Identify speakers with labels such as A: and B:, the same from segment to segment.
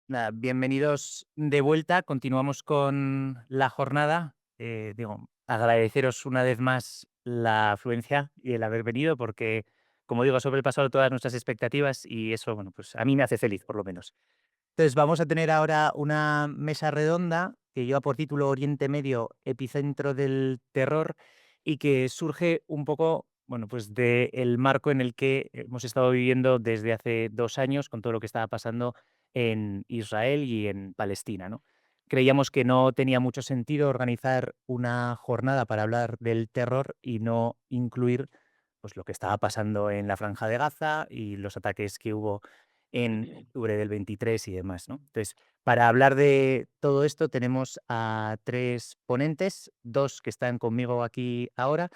A: Nada, bienvenidos de vuelta. Continuamos con la jornada. Agradeceros una vez más la afluencia y el haber venido, porque, como digo, ha sobrepasado todas nuestras expectativas y eso, bueno, pues a mí me hace feliz, por lo menos. Entonces, vamos a tener ahora una mesa redonda que lleva por título Oriente Medio, epicentro del terror, y que surge un poco, bueno, pues del marco en el que hemos estado viviendo desde hace 2 años con todo lo que estaba pasando en Israel y en Palestina, ¿no? Creíamos que no tenía mucho sentido organizar una jornada para hablar del terror y no incluir, pues, lo que estaba pasando en la Franja de Gaza y los ataques que hubo en octubre del 23 y demás, ¿no? Entonces, para hablar de todo esto tenemos a 3 ponentes, 2 que están conmigo aquí ahora,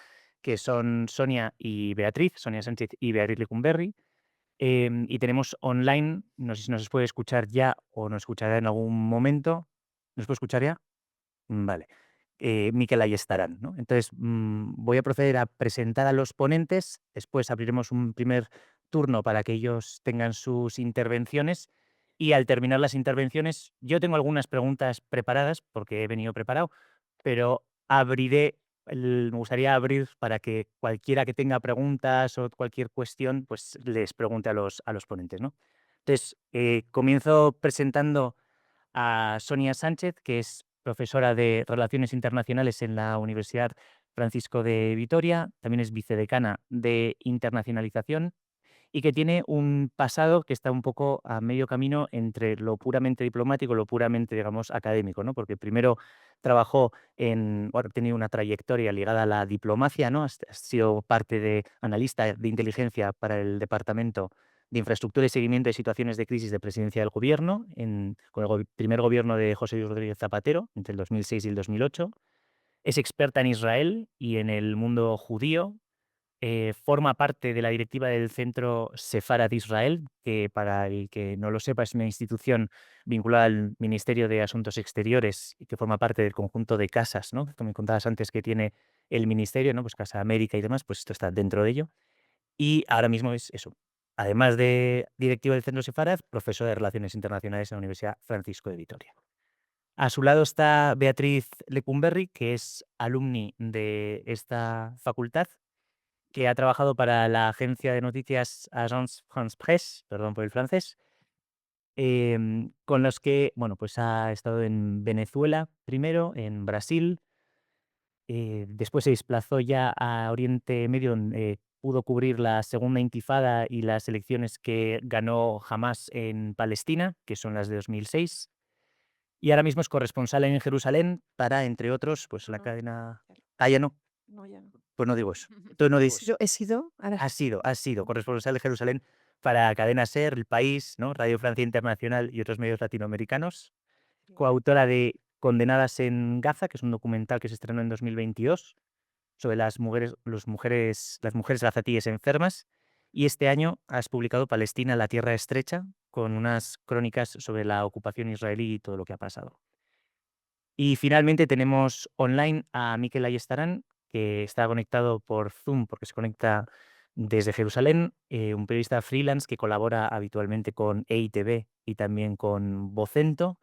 A: que son Sonia y Beatriz, Sonia Sánchez y Beatriz Lecumberri. Y tenemos online, no sé si nos puede escuchar ya o nos escuchará en algún momento. ¿Nos puede escuchar ya? Vale. Miquel Ayestarán, ¿no? Entonces, voy a proceder a presentar a los ponentes, después abriremos un primer turno para que ellos tengan sus intervenciones y al terminar las intervenciones, yo tengo algunas preguntas preparadas porque he venido preparado, pero me gustaría abrir para que cualquiera que tenga preguntas o cualquier cuestión, pues les pregunte a los ponentes, ¿no? Entonces, comienzo presentando a Sonia Sánchez, que es profesora de Relaciones Internacionales en la Universidad Francisco de Vitoria, también es vicedecana de Internacionalización y que tiene un pasado que está un poco a medio camino entre lo puramente diplomático y lo puramente, digamos, académico, ¿no? Porque primero trabajó ha tenido una trayectoria ligada a la diplomacia, ¿no? Ha sido parte de analista de inteligencia para el Departamento de Infraestructura y Seguimiento de Situaciones de Crisis de Presidencia del Gobierno, con el primer gobierno de José Luis Rodríguez Zapatero, entre el 2006 y el 2008. Es experta en Israel y en el mundo judío. Forma parte de la directiva del Centro Sefarad Israel, que para el que no lo sepa es una institución vinculada al Ministerio de Asuntos Exteriores y que forma parte del conjunto de casas, ¿no? Que me contabas antes que tiene el ministerio, ¿no? Pues Casa América y demás, pues esto está dentro de ello. Y ahora mismo es eso. Además de directiva del Centro Sefarad, profesor de Relaciones Internacionales en la Universidad Francisco de Vitoria. A su lado está Beatriz Lecumberri, que es alumni de esta facultad, que ha trabajado para la agencia de noticias Agence France-Presse, perdón por el francés, con los que, bueno, pues ha estado en Venezuela primero, en Brasil, después se desplazó ya a Oriente Medio, donde pudo cubrir la segunda intifada y las elecciones que ganó Hamas en Palestina, que son las de 2006, y ahora mismo es corresponsal en Jerusalén para, entre otros, pues la
B: No,
A: cadena.
B: ya no.
A: Ah, ya no,
B: No, ya no.
A: pues no digo eso. Tú no dices.
B: Yo he sido, ahora
A: Has sido corresponsal de Jerusalén para Cadena SER, El País, ¿no? Radio Francia Internacional y otros medios latinoamericanos.
B: sí.
A: Coautora de Condenadas en Gaza, que es un documental que se estrenó en 2022 sobre las mujeres gazatíes enfermas. Y este año has publicado Palestina, la tierra estrecha, con unas crónicas sobre la ocupación israelí y todo lo que ha pasado. Y finalmente tenemos online a Mikel Ayestarán, que está conectado por Zoom porque se conecta desde Jerusalén, un periodista freelance que colabora habitualmente con EITB y también con Vocento,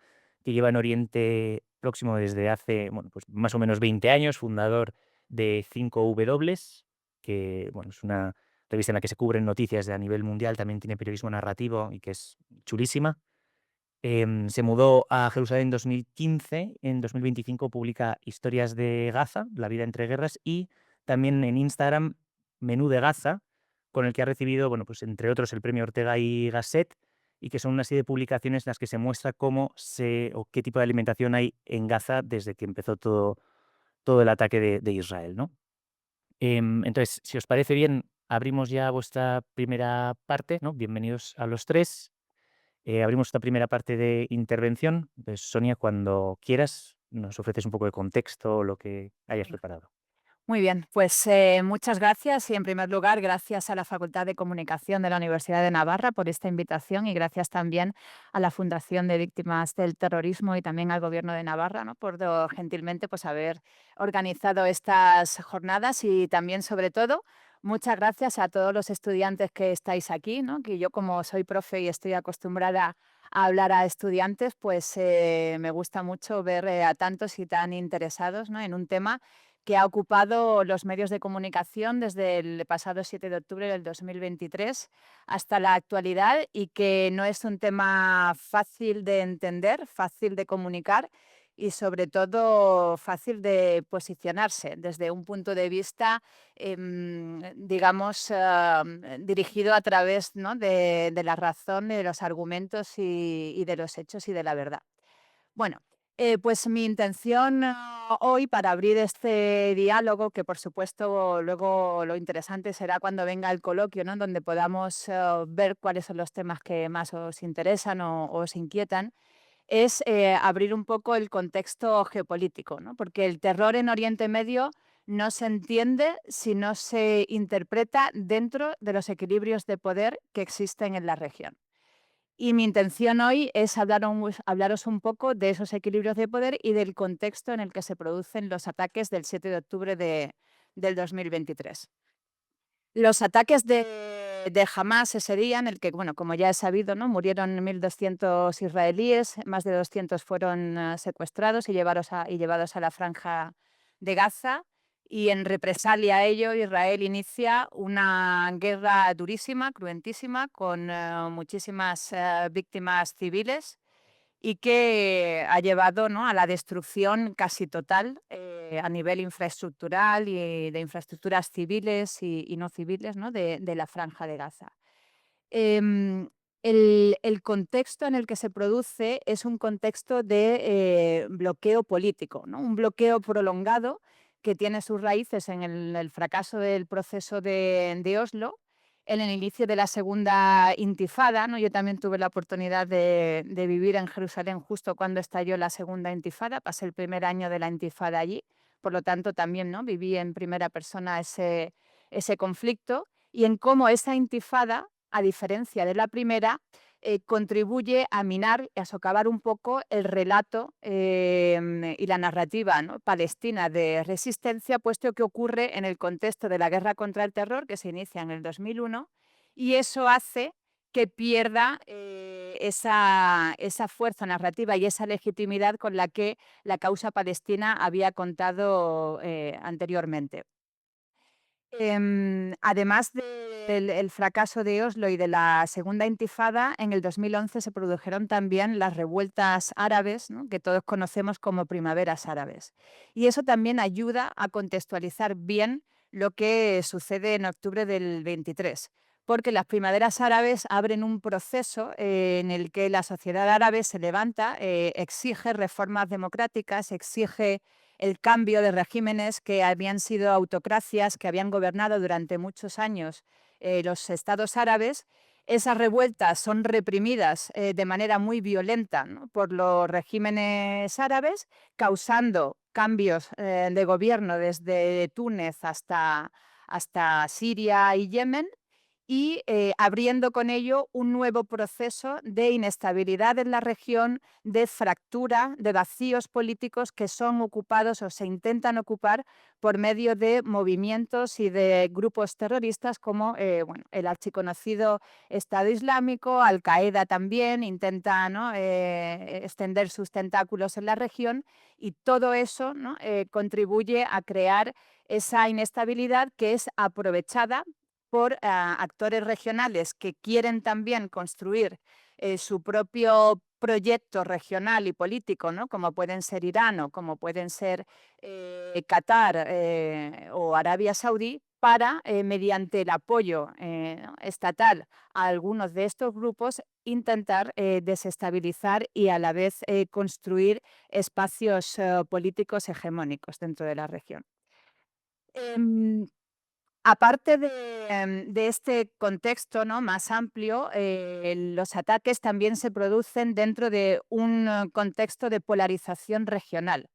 A: que lleva en Oriente Próximo desde hace, bueno, pues más o menos 20 años, fundador de 5W, que, bueno, es una revista en la que se cubren noticias de a nivel mundial, también tiene periodismo narrativo y que es chulísima. Se mudó a Jerusalén en 2015, en 2025 publica Historias de Gaza, la vida entre guerras, y también en Instagram Menú de Gaza, con el que ha recibido, bueno, pues entre otros el premio Ortega y Gasset, y que son una serie de publicaciones en las que se muestra o qué tipo de alimentación hay en Gaza desde que empezó todo el ataque de Israel, ¿no? Entonces, si os parece bien, abrimos ya vuestra primera parte, ¿no? Bienvenidos a los tres. Abrimos esta primera parte de intervención. Entonces, Sonia, cuando quieras, nos ofreces un poco de contexto o lo que hayas
B: Venga.
A: preparado.
B: Muy bien, pues muchas gracias y en primer lugar gracias a la Facultad de Comunicación de la Universidad de Navarra por esta invitación y gracias también a la Fundación de Víctimas del Terrorismo y también al Gobierno de Navarra, ¿no? Por gentilmente pues haber organizado estas jornadas y también sobre todo Muchas gracias a todos los estudiantes que estáis aquí, ¿no? Que yo como soy profe y estoy acostumbrada a hablar a estudiantes, pues me gusta mucho ver a tantos y tan interesados, ¿no? En un tema que ha ocupado los medios de comunicación desde el pasado 7 de octubre del 2023 hasta la actualidad y que no es un tema fácil de entender, fácil de comunicar y sobre todo fácil de posicionarse desde un punto de vista, digamos, dirigido a través, ¿no? de la razón, de los argumentos y de los hechos y de la verdad. Bueno, pues mi intención hoy para abrir este diálogo, que por supuesto luego lo interesante será cuando venga el coloquio, ¿no? Donde podamos ver cuáles son los temas que más os interesan o os inquietan, es abrir un poco el contexto geopolítico, ¿no? Porque el terror en Oriente Medio no se entiende si no se interpreta dentro de los equilibrios de poder que existen en la región. Y mi intención hoy es hablaros un poco de esos equilibrios de poder y del contexto en el que se producen los ataques del 7 de octubre del 2023. Los ataques de Hamás ese día, en el que, bueno, como ya he sabido, ¿no? Murieron 1.200 israelíes, más de 200 fueron secuestrados y llevados a la franja de Gaza. Y en represalia a ello, Israel inicia una guerra durísima, cruentísima, con muchísimas víctimas civiles y que ha llevado, ¿no? a la destrucción casi total a nivel infraestructural y de infraestructuras civiles y no civiles, ¿no? de la Franja de Gaza. Em, el contexto en el que se produce es un contexto de bloqueo político, ¿no? Un bloqueo prolongado que tiene sus raíces en el fracaso del proceso de Oslo, en el inicio de la segunda intifada, ¿no? Yo también tuve la oportunidad de vivir en Jerusalén justo cuando estalló la segunda intifada, pasé el primer año de la intifada allí, por lo tanto también, ¿no? viví en primera persona ese conflicto y en cómo esa intifada, a diferencia de la primera, contribuye a minar y a socavar un poco el relato y la narrativa, ¿no? palestina de resistencia, puesto que ocurre en el contexto de la guerra contra el terror, que se inicia en el 2001, y eso hace que pierda esa fuerza narrativa y esa legitimidad con la que la causa palestina había contado anteriormente. Además del el fracaso de Oslo y de la segunda intifada, en el 2011 se produjeron también las revueltas árabes, ¿no? que todos conocemos como primaveras árabes. Y eso también ayuda a contextualizar bien lo que sucede en octubre del 23, porque las primaveras árabes abren un proceso en el que la sociedad árabe se levanta, exige reformas democráticas, exige el cambio de regímenes que habían sido autocracias, que habían gobernado durante muchos años los estados árabes. Esas revueltas son reprimidas de manera muy violenta, ¿no? por los regímenes árabes, causando cambios de gobierno desde Túnez hasta Siria y Yemen y abriendo con ello un nuevo proceso de inestabilidad en la región, de fractura, de vacíos políticos que son ocupados o se intentan ocupar por medio de movimientos y de grupos terroristas como bueno, el archiconocido Estado Islámico, Al-Qaeda también intenta, ¿no? extender sus tentáculos en la región y todo eso, ¿no? contribuye a crear esa inestabilidad que es aprovechada por actores regionales que quieren también construir su propio proyecto regional y político, ¿no? como pueden ser Irán o como pueden ser Qatar o Arabia Saudí, para, mediante el apoyo ¿no? estatal a algunos de estos grupos, intentar desestabilizar y a la vez construir espacios políticos hegemónicos dentro de la región. Em, Aparte de este contexto, ¿no? más amplio, los ataques también se producen dentro de un contexto de polarización regional.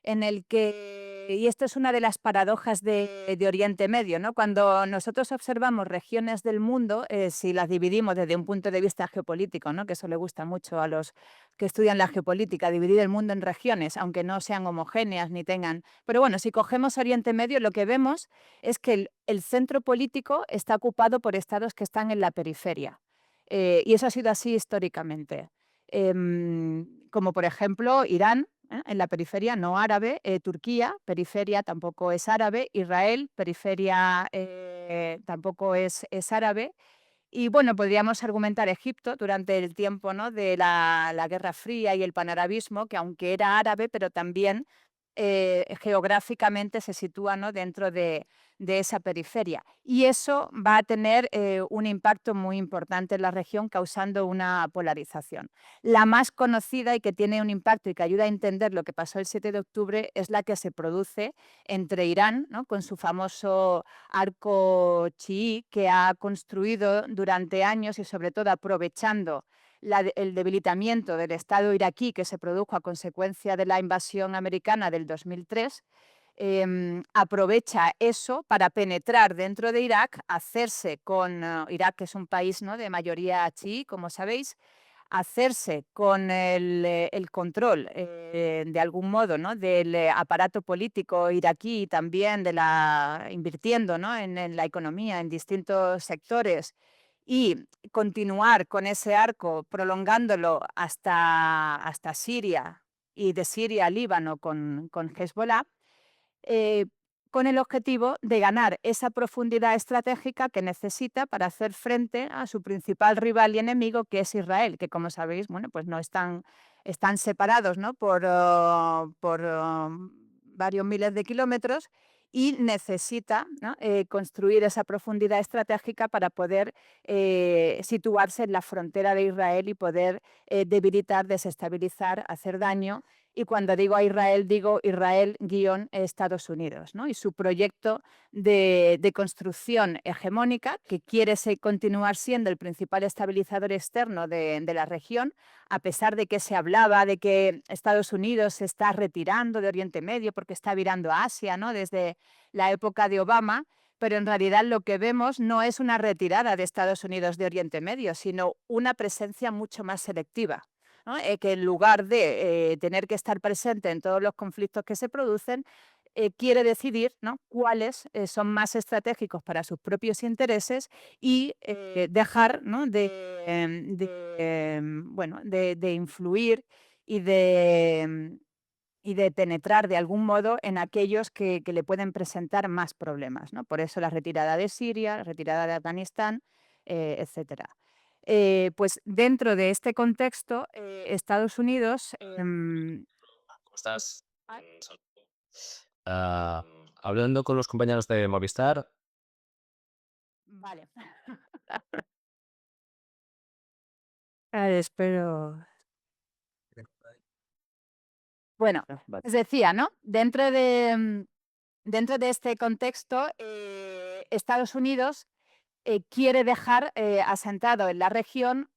B: en el que, y esto es una de las paradojas de Oriente Medio, ¿no? Cuando nosotros observamos regiones del mundo, si las dividimos desde un punto de vista geopolítico, ¿no? Que eso le gusta mucho a los que estudian la geopolítica, dividir el mundo en regiones, aunque no sean homogéneas ni tengan... Pero bueno, si cogemos Oriente Medio, lo que vemos es que el centro político está ocupado por estados que están en la periferia. Y eso ha sido así históricamente. Como por ejemplo Irán, en la periferia no árabe, Turquía, periferia tampoco es árabe, Israel, periferia tampoco es árabe. Y bueno, podríamos argumentar Egipto durante el tiempo, ¿no?, de la Guerra Fría y el panarabismo, que aunque era árabe, pero también geográficamente se sitúa, ¿no?, dentro de esa periferia. Y eso va a tener un impacto muy importante en la región, causando una polarización. La más conocida y que tiene un impacto y que ayuda a entender lo que pasó el 7 de octubre es la que se produce entre Irán, ¿no?, con su famoso arco chií que ha construido durante años y sobre todo aprovechando el debilitamiento del Estado iraquí que se produjo a consecuencia de la invasión americana del 2003, aprovecha eso para penetrar dentro de Irak, hacerse con Irak, que es un país, ¿no?, de mayoría chií, como sabéis, hacerse con el control, de algún modo, ¿no?, del aparato político iraquí y también invirtiendo, ¿no?, en la economía, en distintos sectores, y continuar con ese arco, prolongándolo hasta Siria y de Siria a Líbano con Hezbollah, eh, con el objetivo de ganar esa profundidad estratégica que necesita para hacer frente a su principal rival y enemigo, que es Israel, que como sabéis, bueno, pues no están separados, ¿no?, por varios miles de kilómetros, y necesita, ¿no?, construir esa profundidad estratégica para poder situarse en la frontera de Israel y poder debilitar, desestabilizar, hacer daño. Y cuando digo a Israel, digo Israel-Estados Unidos, ¿no?, y su proyecto de construcción hegemónica, que quiere continuar siendo el principal estabilizador externo de la región, a pesar de que se hablaba de que Estados Unidos se está retirando de Oriente Medio porque está virando a Asia, ¿no?, desde la época de Obama. Pero en realidad lo que vemos no es una retirada de Estados Unidos de Oriente Medio, sino una presencia mucho más selectiva, ¿no? Que en lugar de tener que estar presente en todos los conflictos que se producen, quiere decidir, ¿no?, cuáles son más estratégicos para sus propios intereses y dejar, ¿no?, bueno, de influir y de penetrar de algún modo en aquellos que le pueden presentar más problemas, ¿no? Por eso la retirada de Siria, la retirada de Afganistán, etcétera. Pues dentro de este contexto, Estados Unidos...
C: ¿Cómo estás?
B: Ay,
C: Hablando con los compañeros de Movistar,
B: vale. A ver, espero. Bueno,
A: Vale.
B: os decía, ¿no? Dentro de este contexto, Estados Unidos quiere dejar asentado en la región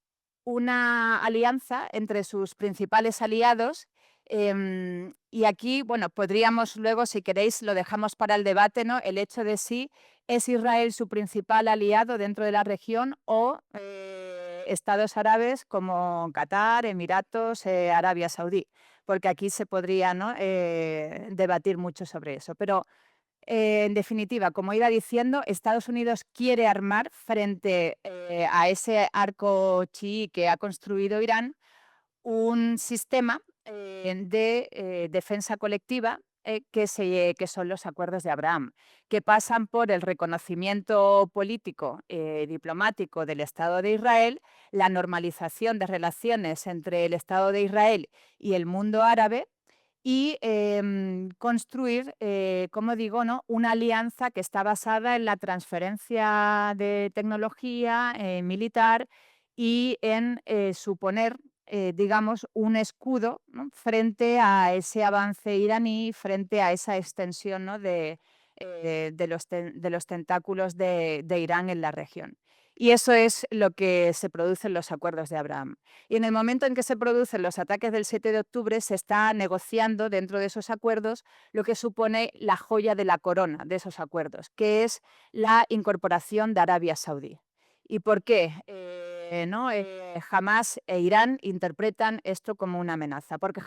B: una alianza entre sus principales aliados. Y aquí, bueno, podríamos luego, si queréis, lo dejamos para el debate, ¿no?, el hecho de si es Israel su principal aliado dentro de la región o estados árabes como Qatar, Emiratos, Arabia Saudí, porque aquí se podría, ¿no?, debatir mucho sobre eso. Pero en definitiva, como iba diciendo, Estados Unidos quiere armar frente a ese arco chií que ha construido Irán un sistema de defensa colectiva, que son los acuerdos de Abraham, que pasan por el reconocimiento político, diplomático del Estado de Israel, la normalización de relaciones entre el Estado de Israel y el mundo árabe, y construir, como digo, ¿no?, una alianza que está basada en la transferencia de tecnología militar y en suponer, digamos, un escudo, ¿no?, frente a ese avance iraní, frente a esa extensión, ¿no?, de los tentáculos de Irán en la región. Y eso es lo que se produce en los acuerdos de Abraham. Y en el momento en que se producen los ataques del 7 de octubre, se está negociando dentro de esos acuerdos lo que supone la joya de la corona de esos acuerdos, que es la incorporación de Arabia Saudí. ¿Y por qué? Hamás e Irán interpretan esto como una amenaza. Porque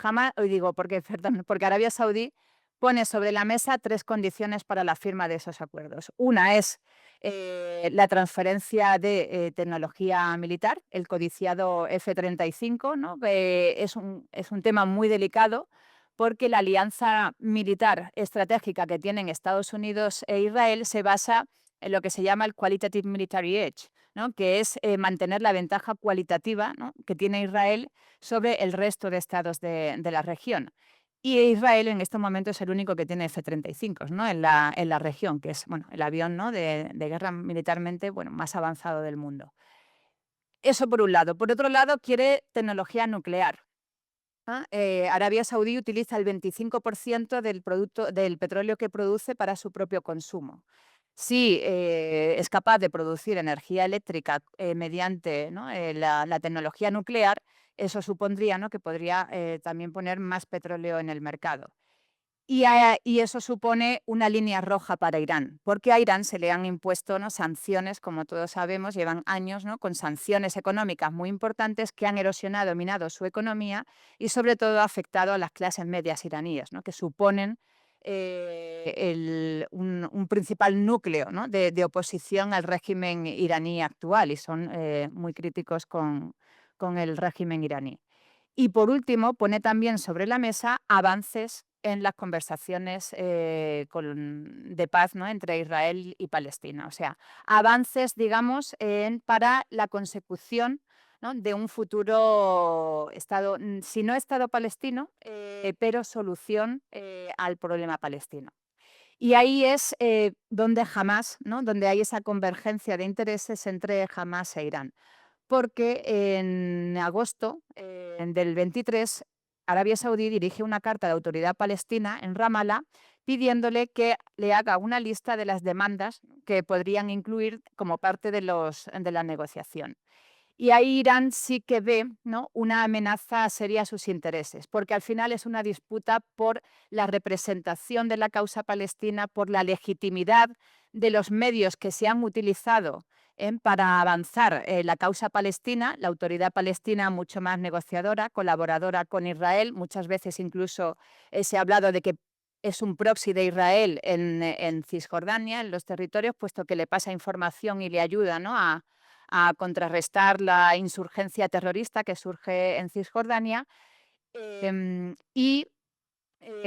B: Arabia Saudí pone sobre la mesa 3 condiciones para la firma de esos acuerdos. Una es la transferencia de tecnología militar, el codiciado F-35, ¿no? Es un tema muy delicado porque la alianza militar estratégica que tienen Estados Unidos e Israel se basa en lo que se llama el Qualitative Military Edge, ¿no? Que es mantener la ventaja cualitativa, ¿no?, que tiene Israel sobre el resto de estados de la región. Y Israel en este momento es el único que tiene F-35, ¿no?, en la región, que es, bueno, el avión, ¿no?, de guerra militarmente, bueno, más avanzado del mundo. Eso por un lado. Por otro lado, quiere tecnología nuclear. Arabia Saudí utiliza el 25% del petróleo que produce para su propio consumo. Si es capaz de producir energía eléctrica mediante, ¿no?, la tecnología nuclear, eso supondría, ¿no?, que podría también poner más petróleo en el mercado. Y eso supone una línea roja para Irán, porque a Irán se le han impuesto, ¿no?, sanciones, como todos sabemos, llevan años, ¿no?, con sanciones económicas muy importantes que han erosionado, minado su economía y sobre todo afectado a las clases medias iraníes, ¿no?, que suponen un principal núcleo, ¿no?, de oposición al régimen iraní actual y son muy críticos con el régimen iraní. Y por último, pone también sobre la mesa avances en las conversaciones de paz, ¿no?, entre Israel y Palestina. O sea, avances, digamos, para la consecución, ¿no?, de un futuro Estado, si no Estado palestino, pero solución al problema palestino. Y ahí es donde Hamás, ¿no?, donde hay esa convergencia de intereses entre Hamás e Irán, porque en agosto del 23, Arabia Saudí dirige una carta de autoridad palestina en Ramallah pidiéndole que le haga una lista de las demandas que podrían incluir como parte de la negociación. Y ahí Irán sí que ve, ¿no?, una amenaza seria a sus intereses, porque al final es una disputa por la representación de la causa palestina, por la legitimidad de los medios que se han utilizado para avanzar la causa palestina, la autoridad palestina mucho más negociadora, colaboradora con Israel, muchas veces incluso se ha hablado de que es un proxy de Israel en Cisjordania, en los territorios, puesto que le pasa información y le ayuda, ¿no?, a contrarrestar la insurgencia terrorista que surge en Cisjordania, y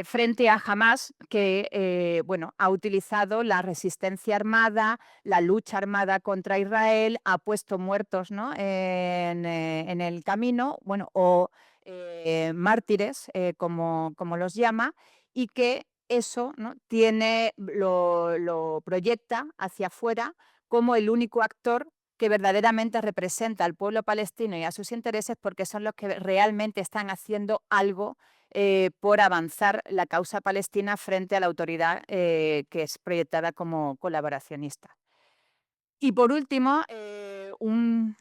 B: frente a Hamás, que bueno, ha utilizado la resistencia armada, la lucha armada contra Israel, ha puesto muertos, ¿no?, en el camino, bueno, o mártires, como los llama, y que eso, ¿no?, lo proyecta hacia afuera como el único actor que verdaderamente representa al pueblo palestino y a sus intereses, porque son los que realmente están haciendo algo por avanzar la causa palestina frente a la autoridad que es proyectada como colaboracionista. Y por último,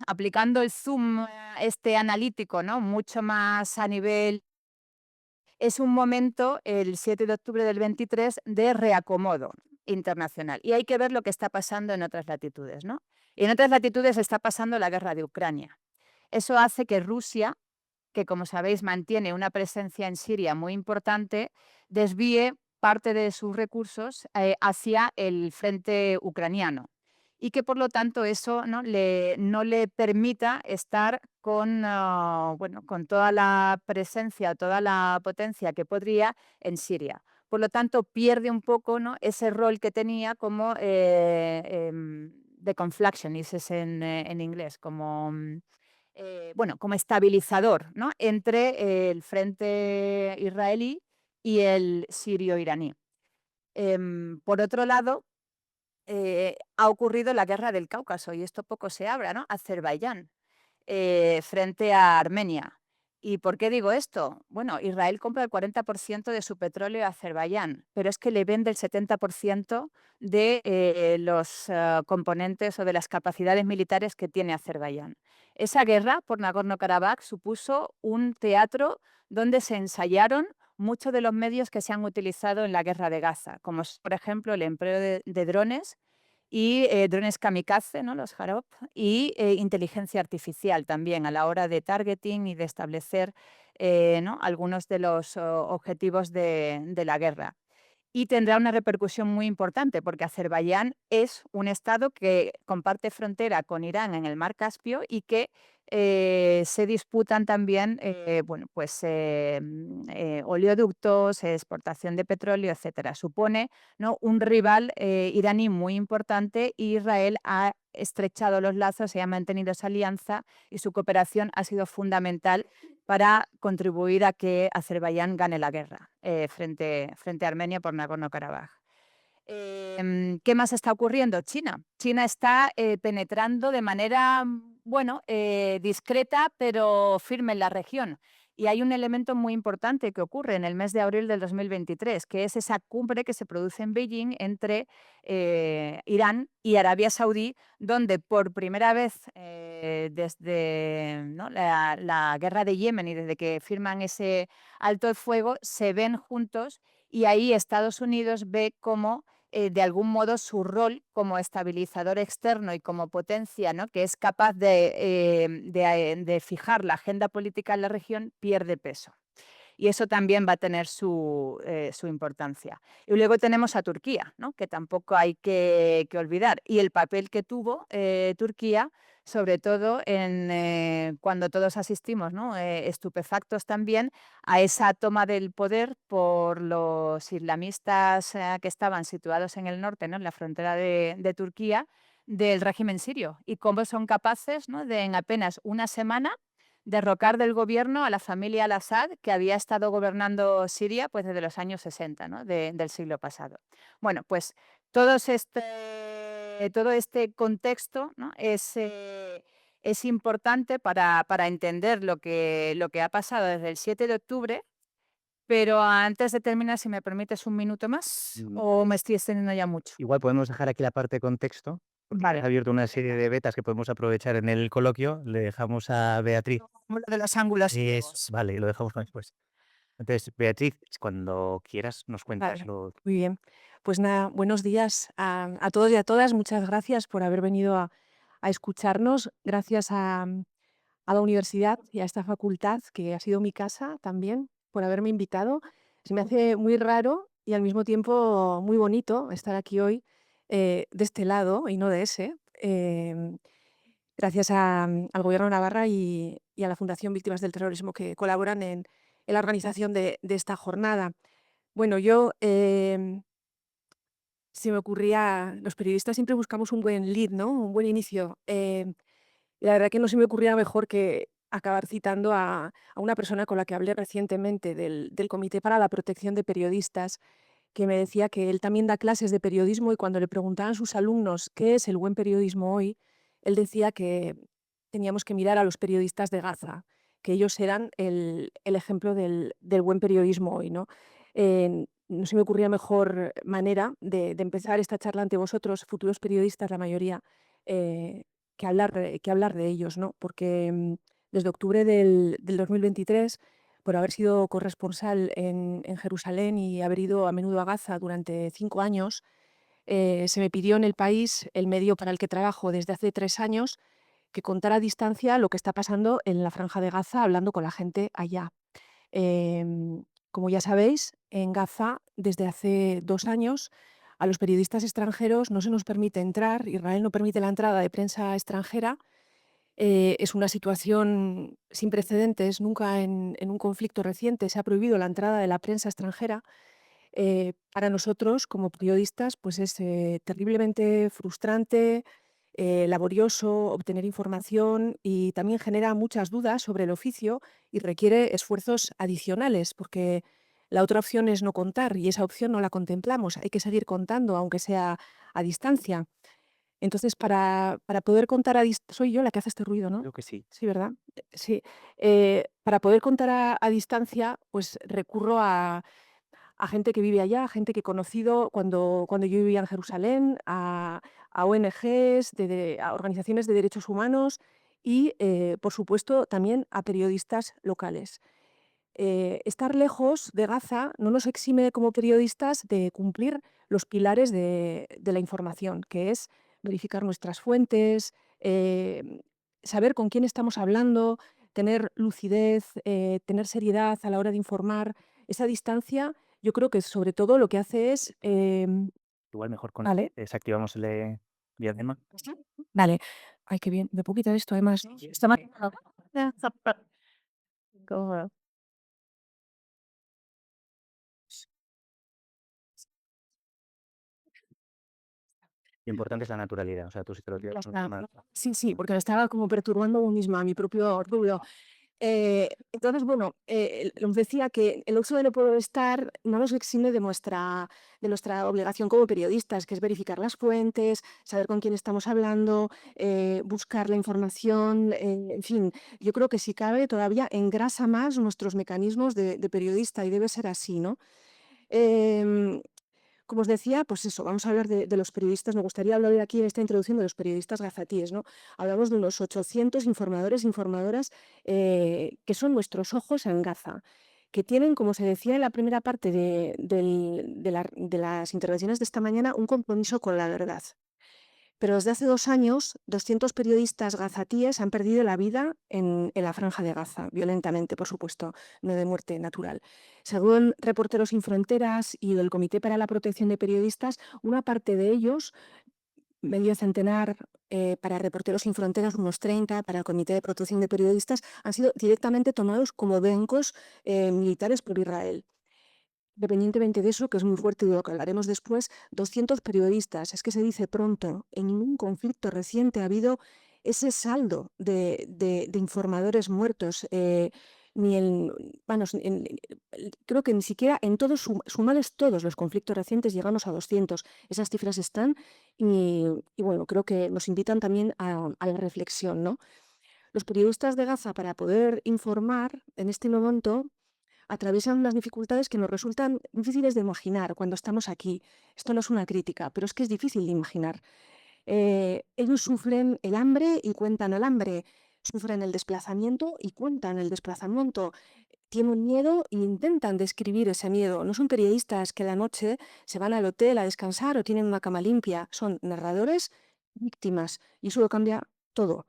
B: aplicando el zoom analítico, ¿no?, mucho más a nivel, es un momento, el 7 de octubre del 23, de reacomodo internacional. Y hay que ver lo que está pasando en otras latitudes, ¿no? Y en otras latitudes está pasando la guerra de Ucrania. Eso hace que Rusia, que como sabéis mantiene una presencia en Siria muy importante, desvíe parte de sus recursos hacia el frente ucraniano y que por lo tanto eso no le permita estar con toda la presencia, toda la potencia que podría en Siria. Por lo tanto, pierde un poco, ¿no?, ese rol que tenía como de confluxionist en inglés, como como estabilizador, ¿no?, entre el frente israelí y el sirio-iraní. Por otro lado, ha ocurrido la guerra del Cáucaso, y esto poco se habla, ¿no?, Azerbaiyán frente a Armenia. ¿Y por qué digo esto? Bueno, Israel compra el 40% de su petróleo a Azerbaiyán, pero es que le vende el 70% de los componentes o de las capacidades militares que tiene Azerbaiyán. Esa guerra por Nagorno-Karabaj supuso un teatro donde se ensayaron muchos de los medios que se han utilizado en la guerra de Gaza, como es, por ejemplo, el empleo de drones y drones kamikaze, ¿no? Los Harop, y inteligencia artificial también a la hora de targeting y de establecer ¿no? algunos de los objetivos de la guerra. Y tendrá una repercusión muy importante porque Azerbaiyán es un estado que comparte frontera con Irán en el mar Caspio y que se disputan también bueno, pues, oleoductos, exportación de petróleo, etcétera. Supone, ¿no? un rival iraní muy importante y Israel ha estrechado los lazos y ha mantenido esa alianza y su cooperación ha sido fundamental para contribuir a que Azerbaiyán gane la guerra frente a Armenia por Nagorno-Karabaj. ¿Qué más está ocurriendo? China. China está penetrando de manera, bueno, discreta, pero firme en la región. Y hay un elemento muy importante que ocurre en el mes de abril del 2023, que es esa cumbre que se produce en Beijing entre Irán y Arabia Saudí, donde por primera vez desde ¿no? la guerra de Yemen y desde que firman ese alto el fuego, se ven juntos y ahí Estados Unidos ve cómo de algún modo su rol como estabilizador externo y como potencia, ¿no? que es capaz de fijar la agenda política en la región, pierde peso. Y eso también va a tener su importancia. Y luego tenemos a Turquía, ¿no? que tampoco hay que olvidar, y el papel que tuvo Turquía, sobre todo cuando todos asistimos, ¿no? Estupefactos también, a esa toma del poder por los islamistas que estaban situados en el norte, ¿no? en la frontera de Turquía, del régimen sirio, y cómo son capaces, ¿no? de en apenas una semana derrocar del gobierno a la familia al-Assad, que había estado gobernando Siria pues, desde los años 60 ¿no? del siglo pasado. Bueno, pues todo este contexto, ¿no? es importante para entender lo que ha pasado desde el 7 de octubre, pero antes de terminar, si me permites un minuto más, o me estoy extendiendo ya mucho.
A: Igual podemos dejar aquí la parte de contexto, porque has
B: Vale.
A: abierto una serie de vetas que podemos aprovechar en el coloquio. Le dejamos a Beatriz.
B: Como lo de los ángulos
A: Eso,
B: ciegos.
A: vale, lo dejamos para después. Entonces, Beatriz, cuando quieras nos cuentas
D: Vale,
A: lo.
D: muy bien. Pues nada, buenos días a todos y a todas. Muchas gracias por haber venido a escucharnos. Gracias a la universidad y a esta facultad, que ha sido mi casa también, por haberme invitado. Se me hace muy raro y al mismo tiempo muy bonito estar aquí hoy de este lado y no de ese. Gracias al Gobierno de Navarra y a la Fundación Víctimas del Terrorismo que colaboran en la organización de esta jornada. Bueno, yo se me ocurría, los periodistas siempre buscamos un buen lead, ¿no? Un buen inicio. Y la verdad que no se me ocurría mejor que acabar citando a una persona con la que hablé recientemente del Comité para la Protección de Periodistas, que me decía que él también da clases de periodismo y cuando le preguntaban a sus alumnos qué es el buen periodismo hoy, él decía que teníamos que mirar a los periodistas de Gaza, que ellos eran el ejemplo del buen periodismo hoy, ¿no? No se me ocurría mejor manera de empezar esta charla ante vosotros, futuros periodistas, la mayoría, eh, que hablar de ellos, ¿no? Porque desde octubre del 2023, por haber sido corresponsal en Jerusalén y haber ido a menudo a Gaza durante 5 años, se me pidió en El País, el medio para el que trabajo desde hace 3 años, que contara a distancia lo que está pasando en la Franja de Gaza, hablando con la gente allá. Como ya sabéis, en Gaza, desde hace 2 años, a los periodistas extranjeros no se nos permite entrar, Israel no permite la entrada de prensa extranjera. Es una situación sin precedentes, nunca en un conflicto reciente se ha prohibido la entrada de la prensa extranjera. Para nosotros, como periodistas, pues es terriblemente frustrante, laborioso obtener información y también genera muchas dudas sobre el oficio y requiere esfuerzos adicionales, porque la otra opción es no contar y esa opción no la contemplamos. Hay que seguir contando, aunque sea a distancia. Entonces, para poder contar a soy yo la que hace este ruido, ¿no?
A: Creo que sí.
D: Sí, ¿verdad? Sí. Para poder contar a distancia, pues recurro a gente que vive allá, a gente que he conocido cuando yo vivía en Jerusalén, a ONGs, a organizaciones de derechos humanos y, por supuesto, también a periodistas locales. Estar lejos de Gaza no nos exime como periodistas de cumplir los pilares de la información, que es verificar nuestras fuentes, saber con quién estamos hablando, tener lucidez, tener seriedad a la hora de informar. Esa distancia, yo creo que sobre todo lo que hace es...
A: Igual mejor con
D: vale,
A: desactivamos diadema.
D: vale. Ay, qué bien. Me puedo quitar esto además. Está mal.
A: Lo importante es la naturalidad, o sea, tú si te lo
D: Ya
A: tiras
D: está.
A: encima.
D: Sí, sí, porque me estaba como perturbando a mí misma, mi propio orgullo. Entonces, bueno, os decía que el uso de no puedo estar no nos exime de nuestra obligación como periodistas, que es verificar las fuentes, saber con quién estamos hablando, buscar la información, en fin, yo creo que si cabe todavía engrasa más nuestros mecanismos de periodista y debe ser así, ¿no? Em, Como os decía, pues eso, vamos a hablar de los periodistas. Me gustaría hablar aquí en esta introducción de los periodistas gazatíes, ¿no? Hablamos de unos 800 informadores e informadoras que son nuestros ojos en Gaza, que tienen, como se decía en la primera parte de las intervenciones de esta mañana, un compromiso con la verdad. Pero desde hace 2 años, 200 periodistas gazatíes han perdido la vida en la Franja de Gaza, violentamente, por supuesto, no de muerte natural. Según Reporteros Sin Fronteras y el Comité para la Protección de Periodistas, una parte de ellos, medio centenar, para Reporteros Sin Fronteras, unos 30, para el Comité de Protección de Periodistas, han sido directamente tomados como vencos militares por Israel. Independientemente de eso, que es muy fuerte y de lo que hablaremos después, 200 periodistas, es que se dice pronto, en ningún conflicto reciente ha habido ese saldo de informadores muertos, ni en, vamos, creo que ni siquiera en todos, sumados todos los conflictos recientes, llegamos a 200. Esas cifras están y bueno, creo que nos invitan también a la reflexión, ¿no? Los periodistas de Gaza, para poder informar en este momento, atraviesan unas dificultades que nos resultan difíciles de imaginar cuando estamos aquí. Esto no es una crítica, pero es que es difícil de imaginar. Ellos sufren el hambre y cuentan el hambre, sufren el desplazamiento y cuentan el desplazamiento, tienen miedo e intentan describir ese miedo. No son periodistas que a la noche se van al hotel a descansar o tienen una cama limpia, son narradores víctimas y eso lo cambia todo.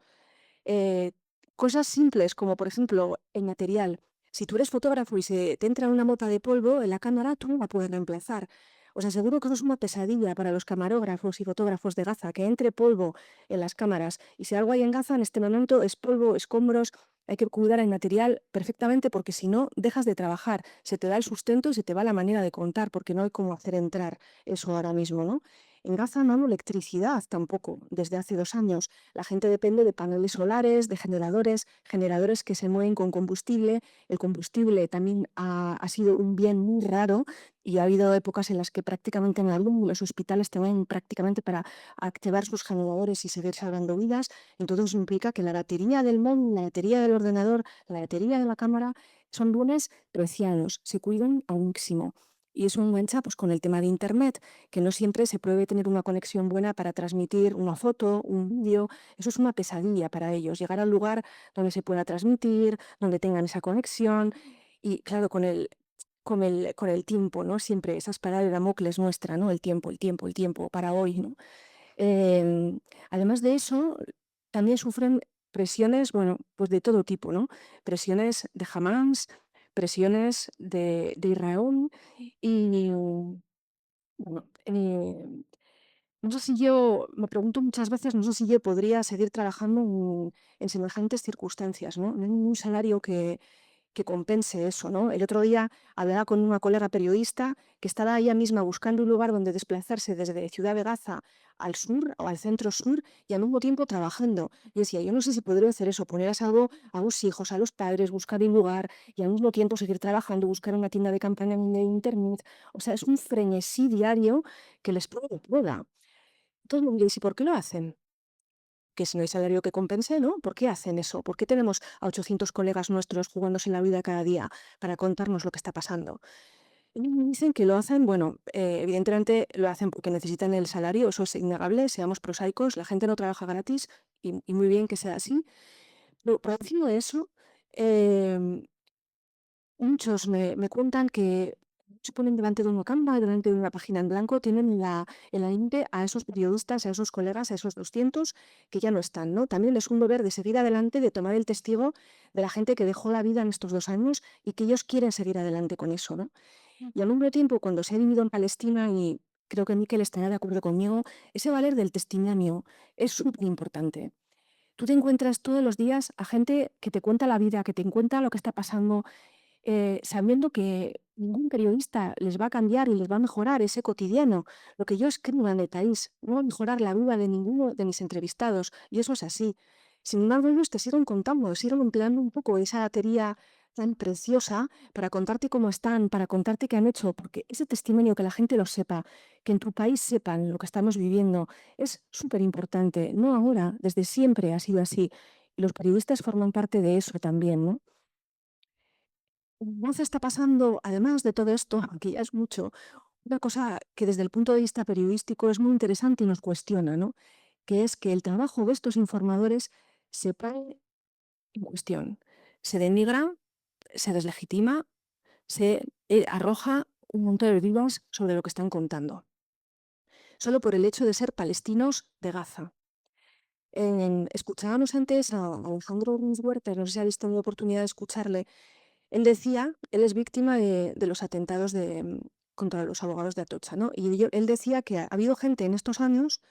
D: Eh, Cosas simples como, por ejemplo, el material. Si tú eres fotógrafo y se te entra una mota de polvo en la cámara, tú no la puedes reemplazar. Os aseguro que eso es una pesadilla para los camarógrafos y fotógrafos de Gaza, que entre polvo en las cámaras. Y si algo hay en Gaza en este momento es polvo, escombros, hay que cuidar el material perfectamente porque si no, dejas de trabajar. Se te da el sustento y se te va la manera de contar porque no hay cómo hacer entrar eso ahora mismo, ¿no? En Gaza no hay electricidad tampoco, desde hace 2 años. La gente depende de paneles solares, de generadores que se mueven con combustible. El combustible también ha sido un bien muy raro y ha habido épocas en las que prácticamente en los hospitales tenían prácticamente para activar sus generadores y seguir salvando vidas. Entonces eso implica que la batería del móvil, la batería del ordenador, la batería de la cámara son bienes preciados, se cuidan al máximo. Y eso engancha pues, con el tema de Internet, que no siempre se puede tener una conexión buena para transmitir una foto, un vídeo. Eso es una pesadilla para ellos, llegar al lugar donde se pueda transmitir, donde tengan esa conexión. Y claro, con el tiempo, ¿no? Siempre esa espada de Damocles nuestra, ¿no? El tiempo, el tiempo, el tiempo para hoy, ¿no? Em, Además de eso, también sufren presiones, bueno, pues de todo tipo, ¿no? Presiones de Hamas, presiones de Israel y, bueno, no sé si yo, me pregunto muchas veces, no sé si yo podría seguir trabajando en semejantes circunstancias, ¿no? No hay ningún salario que compense eso, ¿no? El otro día hablaba con una colega periodista que estaba ella misma buscando un lugar donde desplazarse desde Ciudad de Gaza al sur o al centro sur y al mismo tiempo trabajando. Y decía, yo no sé si podría hacer eso, poner a salvo a los hijos, a los padres, buscar un lugar y al mismo tiempo seguir trabajando, buscar una tienda de campaña en internet. O sea, es un frenesí diario que les puede. Todo el mundo dice, ¿y por qué lo hacen? Que si no hay salario que compense, ¿no? ¿Por qué hacen eso? ¿Por qué tenemos a 800 colegas nuestros jugándose la vida cada día para contarnos lo que está pasando? Ellos me dicen que lo hacen, bueno, evidentemente lo hacen porque necesitan el salario, eso es innegable, seamos prosaicos, la gente no trabaja gratis y muy bien que sea así. Pero por encima de eso, em, muchos me cuentan que se ponen delante de una cámara, delante de una página en blanco, tienen en la mente a esos periodistas, a esos colegas, a esos 200 que ya no están, ¿no? También es un deber de seguir adelante, de tomar el testigo de la gente que dejó la vida en estos 2 años y que ellos quieren seguir adelante con eso, ¿no? Y al mismo tiempo, cuando se ha vivido en Palestina, y creo que Miquel estará de acuerdo conmigo, ese valer del testimonio es súper importante. Tú te encuentras todos los días a gente que te cuenta la vida, que te cuenta lo que está pasando, sabiendo que ningún periodista les va a cambiar y les va a mejorar ese cotidiano. Lo que yo escribo en el país no va a mejorar la vida de ninguno de mis entrevistados, y eso es así. Sin embargo, ellos te siguen contando, siguen empleando un poco esa batería tan preciosa para contarte cómo están, para contarte qué han hecho, porque ese testimonio, que la gente lo sepa, que en tu país sepan lo que estamos viviendo, es súper importante. No ahora, desde siempre ha sido así. Y los periodistas forman parte de eso también, ¿no? Voz está pasando, además de todo esto, aunque ya es mucho, una cosa que desde el punto de vista periodístico es muy interesante y nos cuestiona, ¿no? Que es que el trabajo de estos informadores se pone en cuestión, se denigra, se deslegitima, se arroja un montón de dudas sobre lo que están contando, solo por el hecho de ser palestinos de Gaza. Escuchábamos antes a Alejandro Ruiz Huerta, no sé si habéis tenido oportunidad de escucharle. Él decía, él es víctima de los atentados contra los abogados de Atocha, ¿no? Y él decía que ha habido gente en estos años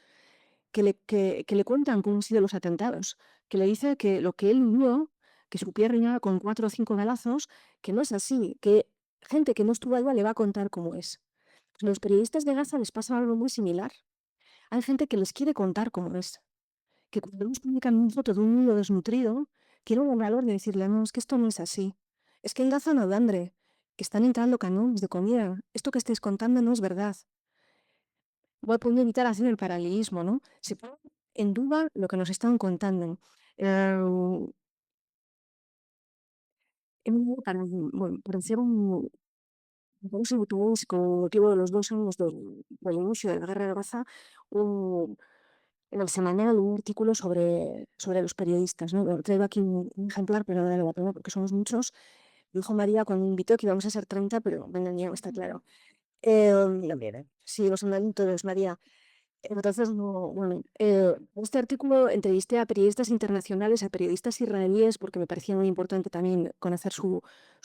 D: que le cuentan cómo han sido los atentados, que le dice que lo que él vio, que su pierna con 4 o 5 balazos, que no es así, que gente que no estuvo ahí le va a contar cómo es. A los periodistas de Gaza les pasa algo muy similar. Hay gente que les quiere contar cómo es, que cuando nos publican una foto de un niño desnutrido, tienen el valor de decirle, no, es que esto no es así. Es que en Gaza no hay hambre, que están entrando camiones de comida. Esto que estáis contando no es verdad. Voy a poder evitar hacer el paralelismo, ¿no? Se pone en duda lo que nos están contando. Eh, para hacer un seguimiento con motivo de los 2 años del inicio de la guerra de Gaza, en el semanario un artículo sobre los periodistas, ¿no? Traigo aquí un ejemplar, pero no vale la pena porque somos muchos. Me dijo María cuando me invitó que íbamos a ser 30, pero venga, ya está claro.
A: También, ¿eh?
D: Sí, los todos, María. Entonces, no, bueno, este artículo entrevisté a periodistas internacionales, a periodistas israelíes, porque me parecía muy importante también conocer su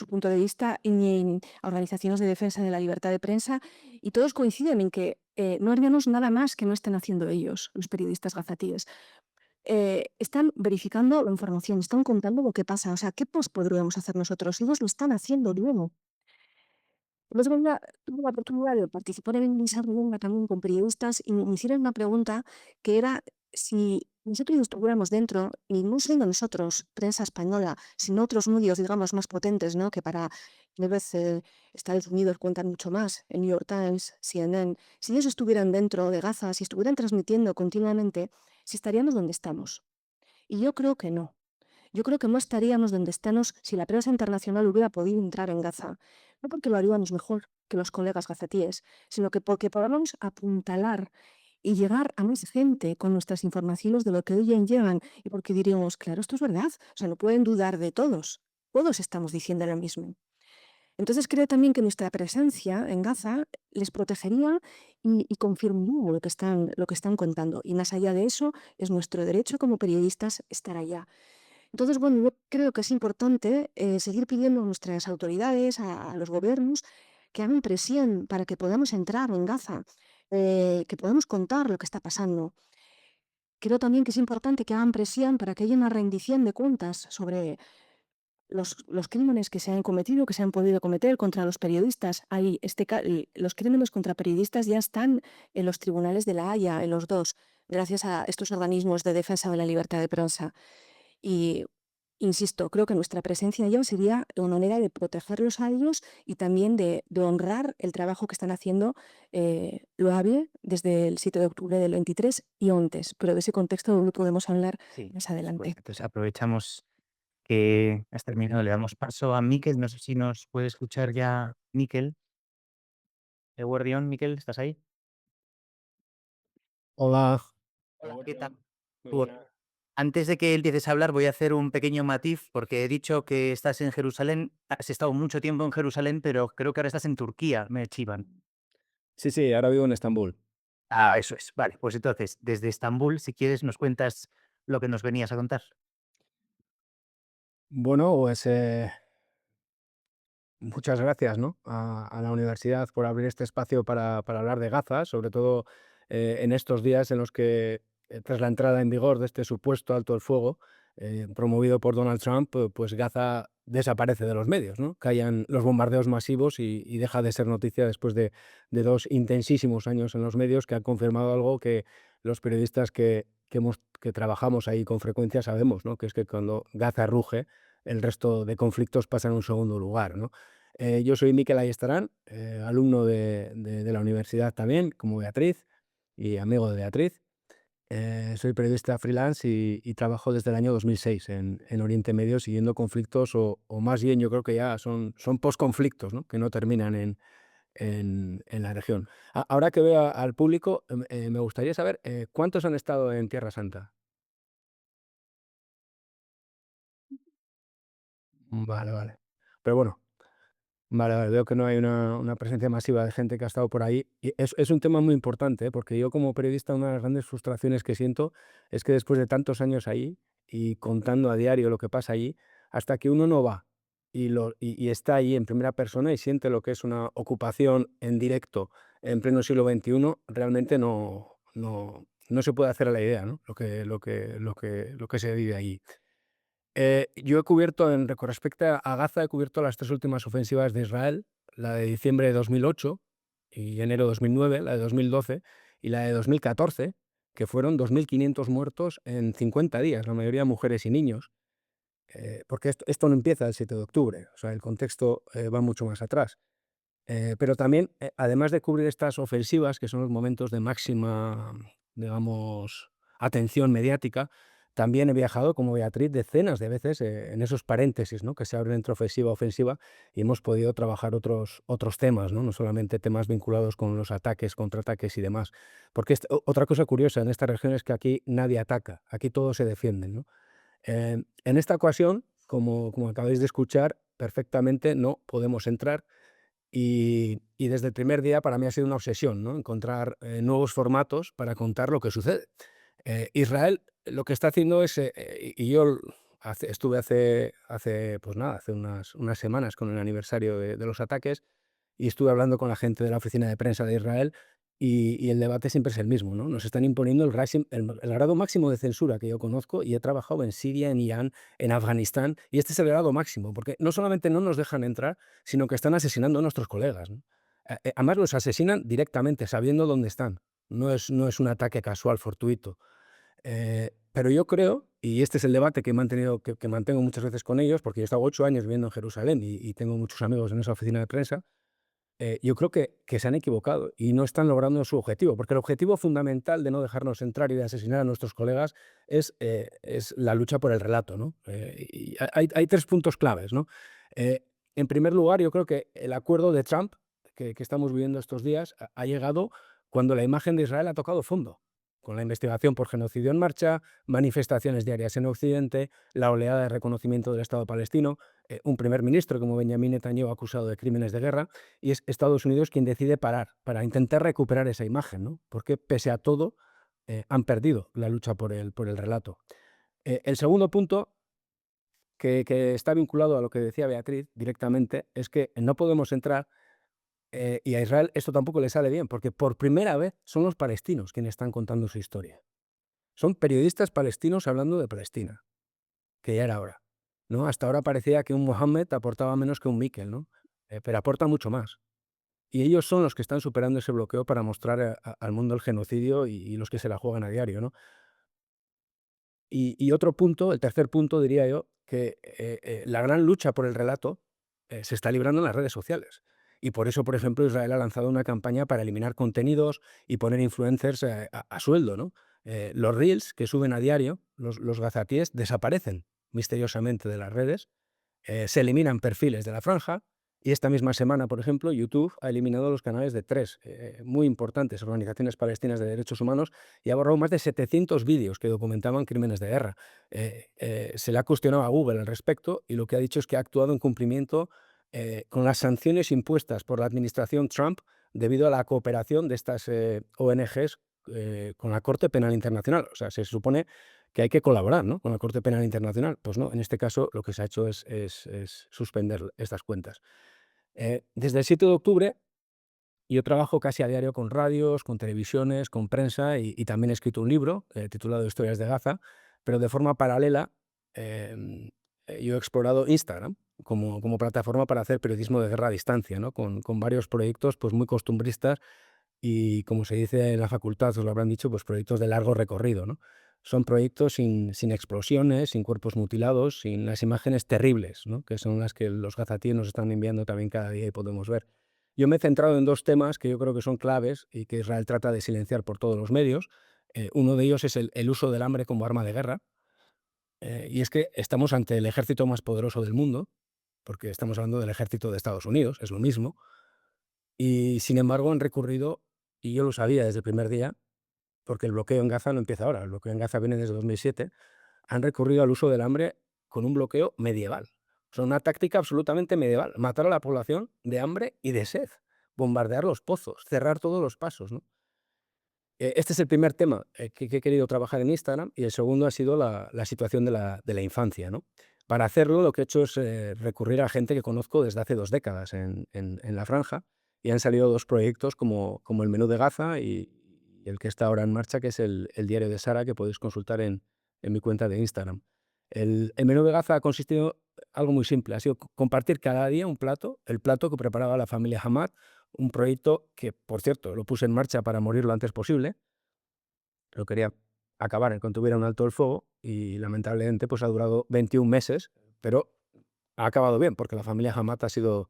D: punto de vista, y en organizaciones de defensa de la libertad de prensa, y todos coinciden en que no haríamos nada más que no estén haciendo ellos, los periodistas gazatíes. Están verificando la información, están contando lo que pasa. O sea, ¿qué podríamos hacer nosotros? Ellos lo están haciendo luego. El otro día tuve la oportunidad de participar en un ensayo también con periodistas y me hicieron una pregunta que era si nosotros estuviéramos dentro, y no solo nosotros, prensa española, sino otros medios, digamos, más potentes, ¿no? Que para BBC, Estados Unidos cuentan mucho más, el New York Times, CNN, si ellos estuvieran dentro de Gaza, si estuvieran transmitiendo continuamente, si estaríamos donde estamos. Y yo creo que no. Yo creo que no estaríamos donde estamos si la prensa internacional hubiera podido entrar en Gaza. No porque lo haríamos mejor que los colegas gazatíes, sino que porque podamos apuntalar y llegar a más gente con nuestras informaciones de lo que hoy en llegan, y porque diríamos, claro, esto es verdad, o sea, no pueden dudar de todos. Todos estamos diciendo lo mismo. Entonces creo también que nuestra presencia en Gaza les protegería y confirmaría lo que están contando. Y más allá de eso, es nuestro derecho como periodistas estar allá. Entonces, bueno, yo creo que es importante seguir pidiendo a nuestras autoridades, a los gobiernos, que hagan presión para que podamos entrar en Gaza, que podamos contar lo que está pasando. Creo también que es importante que hagan presión para que haya una rendición de cuentas sobre los crímenes que se han cometido, que se han podido cometer contra los periodistas. Los crímenes contra periodistas ya están en los tribunales de La Haya, en los dos, gracias a estos organismos de defensa de la libertad de prensa. Y insisto, creo que nuestra presencia allá sería una manera de protegerlos a ellos y también de honrar el trabajo que están haciendo loable desde el 7 de octubre del 23 y antes, pero de ese contexto lo podemos hablar
A: Sí,
D: más
A: después.
D: adelante.
A: Entonces aprovechamos que has terminado, le damos paso a Miquel. No sé si nos puede escuchar ya Miquel. Eguerdión, Miquel, ¿estás ahí?
E: Hola.
A: Hola, ¿qué tal? Pues, antes de que empieces a hablar, voy a hacer un pequeño matiz, porque he dicho que estás en Jerusalén. Has estado mucho tiempo en Jerusalén, pero creo que ahora estás en Turquía, me chivan.
E: Sí, sí, ahora vivo en Estambul.
A: Ah, eso es. Vale, pues entonces, desde Estambul, si quieres, nos cuentas lo que nos venías a contar.
E: Bueno, pues muchas gracias, ¿no? A la universidad por abrir este espacio para hablar de Gaza, sobre todo en estos días en los que, tras la entrada en vigor de este supuesto alto el fuego, promovido por Donald Trump, pues Gaza desaparece de los medios, ¿no? Callan los bombardeos masivos y deja de ser noticia después de 2 intensísimos años en los medios que han confirmado algo que los periodistas que trabajamos ahí con frecuencia sabemos, ¿no? Que es que cuando Gaza ruge, el resto de conflictos pasan a un segundo lugar, ¿no? Yo soy Mikel Ayestarán, alumno de la universidad también, como Beatriz, y amigo de Beatriz. Soy periodista freelance y trabajo desde el año 2006 en Oriente Medio siguiendo conflictos o más bien yo creo que ya son posconflictos, ¿no? Que no terminan en la región. Ahora que veo al público, me gustaría saber cuántos han estado en Tierra Santa. Vale, vale. Pero bueno, vale, vale, veo que no hay una presencia masiva de gente que ha estado por ahí. Y es un tema muy importante, ¿eh? Porque yo como periodista una de las grandes frustraciones que siento es que después de tantos años ahí y contando a diario lo que pasa allí, hasta que uno no va y está ahí en primera persona y siente lo que es una ocupación en directo en pleno siglo XXI, realmente no se puede hacer a la idea, ¿no? Lo que se vive allí. Yo he cubierto, con respecto a Gaza, he cubierto las 3 últimas ofensivas de Israel, la de diciembre de 2008 y enero de 2009, la de 2012 y la de 2014, que fueron 2.500 muertos en 50 días, la mayoría mujeres y niños, porque esto no empieza el 7 de octubre, o sea, el contexto va mucho más atrás. Pero también, además de cubrir estas ofensivas, que son los momentos de máxima, digamos, atención mediática, también he viajado como Beatriz decenas de veces en esos paréntesis, ¿no? Que se abren entre ofensiva a ofensiva y hemos podido trabajar otros temas, ¿no? No solamente temas vinculados con los ataques, contraataques y demás. Porque otra cosa curiosa en esta región es que aquí nadie ataca, aquí todos se defienden, ¿no? En esta ocasión, como acabáis de escuchar, perfectamente no podemos entrar y desde el primer día para mí ha sido una obsesión, ¿no? Encontrar nuevos formatos para contar lo que sucede. Israel lo que está haciendo es, y yo estuve pues nada, hace unas semanas con el aniversario de los ataques y estuve hablando con la gente de la oficina de prensa de Israel y el debate siempre es el mismo, ¿no? Nos están imponiendo el grado máximo de censura que yo conozco y he trabajado en Siria, en Irán, en Afganistán y este es el grado máximo, porque no solamente no nos dejan entrar, sino que están asesinando a nuestros colegas, ¿no? Además los asesinan directamente, sabiendo dónde están. No es un ataque casual, fortuito. Pero yo creo, y este es el debate que he mantenido, que mantengo muchas veces con ellos, porque yo he estado 8 años viviendo en Jerusalén y tengo muchos amigos en esa oficina de prensa, yo creo que se han equivocado y no están logrando su objetivo, porque el objetivo fundamental de no dejarnos entrar y de asesinar a nuestros colegas es la lucha por el relato, ¿no? Y hay 3 puntos claves, ¿no? En primer lugar, yo creo que el acuerdo de Trump que estamos viviendo estos días ha llegado cuando la imagen de Israel ha tocado fondo, con la investigación por genocidio en marcha, manifestaciones diarias en Occidente, la oleada de reconocimiento del Estado palestino, un primer ministro como Benjamin Netanyahu acusado de crímenes de guerra, y es Estados Unidos quien decide parar para intentar recuperar esa imagen, ¿no? Porque pese a todo han perdido la lucha por el relato. El segundo punto, que está vinculado a lo que decía Beatriz directamente, es que no podemos entrar y a Israel esto tampoco le sale bien, porque por primera vez son los palestinos quienes están contando su historia. Son periodistas palestinos hablando de Palestina, que ya era hora, ¿no? Hasta ahora parecía que un Mohammed aportaba menos que un Miquel, ¿no? Pero aporta mucho más. Y ellos son los que están superando ese bloqueo para mostrar al mundo el genocidio y los que se la juegan a diario, ¿no? Y otro punto, el tercer punto, diría yo, que la gran lucha por el relato se está librando en las redes sociales. Y por eso, por ejemplo, Israel ha lanzado una campaña para eliminar contenidos y poner influencers a sueldo, ¿no? Los reels que suben a diario, los gazatíes, desaparecen misteriosamente de las redes, se eliminan perfiles de la franja y esta misma semana, por ejemplo, YouTube ha eliminado los canales de tres muy importantes organizaciones palestinas de derechos humanos y ha borrado más de 700 vídeos que documentaban crímenes de guerra. Se le ha cuestionado a Google al respecto y lo que ha dicho es que ha actuado en cumplimiento con las sanciones impuestas por la administración Trump debido a la cooperación de estas ONGs con la Corte Penal Internacional. O sea, se supone que hay que colaborar, ¿no?, con la Corte Penal Internacional. Pues no, en este caso lo que se ha hecho es suspender estas cuentas. Desde el 7 de octubre yo trabajo casi a diario con radios, con televisiones, con prensa y también he escrito un libro titulado Historias de Gaza, pero de forma paralela yo he explorado Instagram como plataforma para hacer periodismo de guerra a distancia, ¿no?, con varios proyectos pues, muy costumbristas y, como se dice en la facultad, os lo habrán dicho, pues proyectos de largo recorrido, ¿no? Son proyectos sin explosiones, sin cuerpos mutilados, sin las imágenes terribles, ¿no?, que son las que los gazatíes nos están enviando también cada día y podemos ver. Yo me he centrado en dos temas que yo creo que son claves y que Israel trata de silenciar por todos los medios. Uno de ellos es el uso del hambre como arma de guerra. Y es que estamos ante el ejército más poderoso del mundo, porque estamos hablando del ejército de Estados Unidos, es lo mismo, y sin embargo han recurrido, y yo lo sabía desde el primer día, porque el bloqueo en Gaza no empieza ahora, el bloqueo en Gaza viene desde 2007, han recurrido al uso del hambre con un bloqueo medieval. O sea, una táctica absolutamente medieval, matar a la población de hambre y de sed, bombardear los pozos, cerrar todos los pasos, ¿no? Este es el primer tema que he querido trabajar en Instagram y el segundo ha sido la situación de la infancia, ¿no? Para hacerlo lo que he hecho es recurrir a gente que conozco desde hace 2 décadas en la franja y han salido 2 proyectos como el Menú de Gaza y el que está ahora en marcha, que es el Diario de Sara, que podéis consultar en mi cuenta de Instagram. El Menú de Gaza ha consistido algo muy simple, ha sido compartir cada día un plato, el plato que preparaba la familia Hamad, un proyecto que, por cierto, lo puse en marcha para morir lo antes posible. Lo quería acabar en cuanto hubiera un alto el fuego y lamentablemente pues ha durado 21 meses, pero ha acabado bien porque la familia Hamad ha sido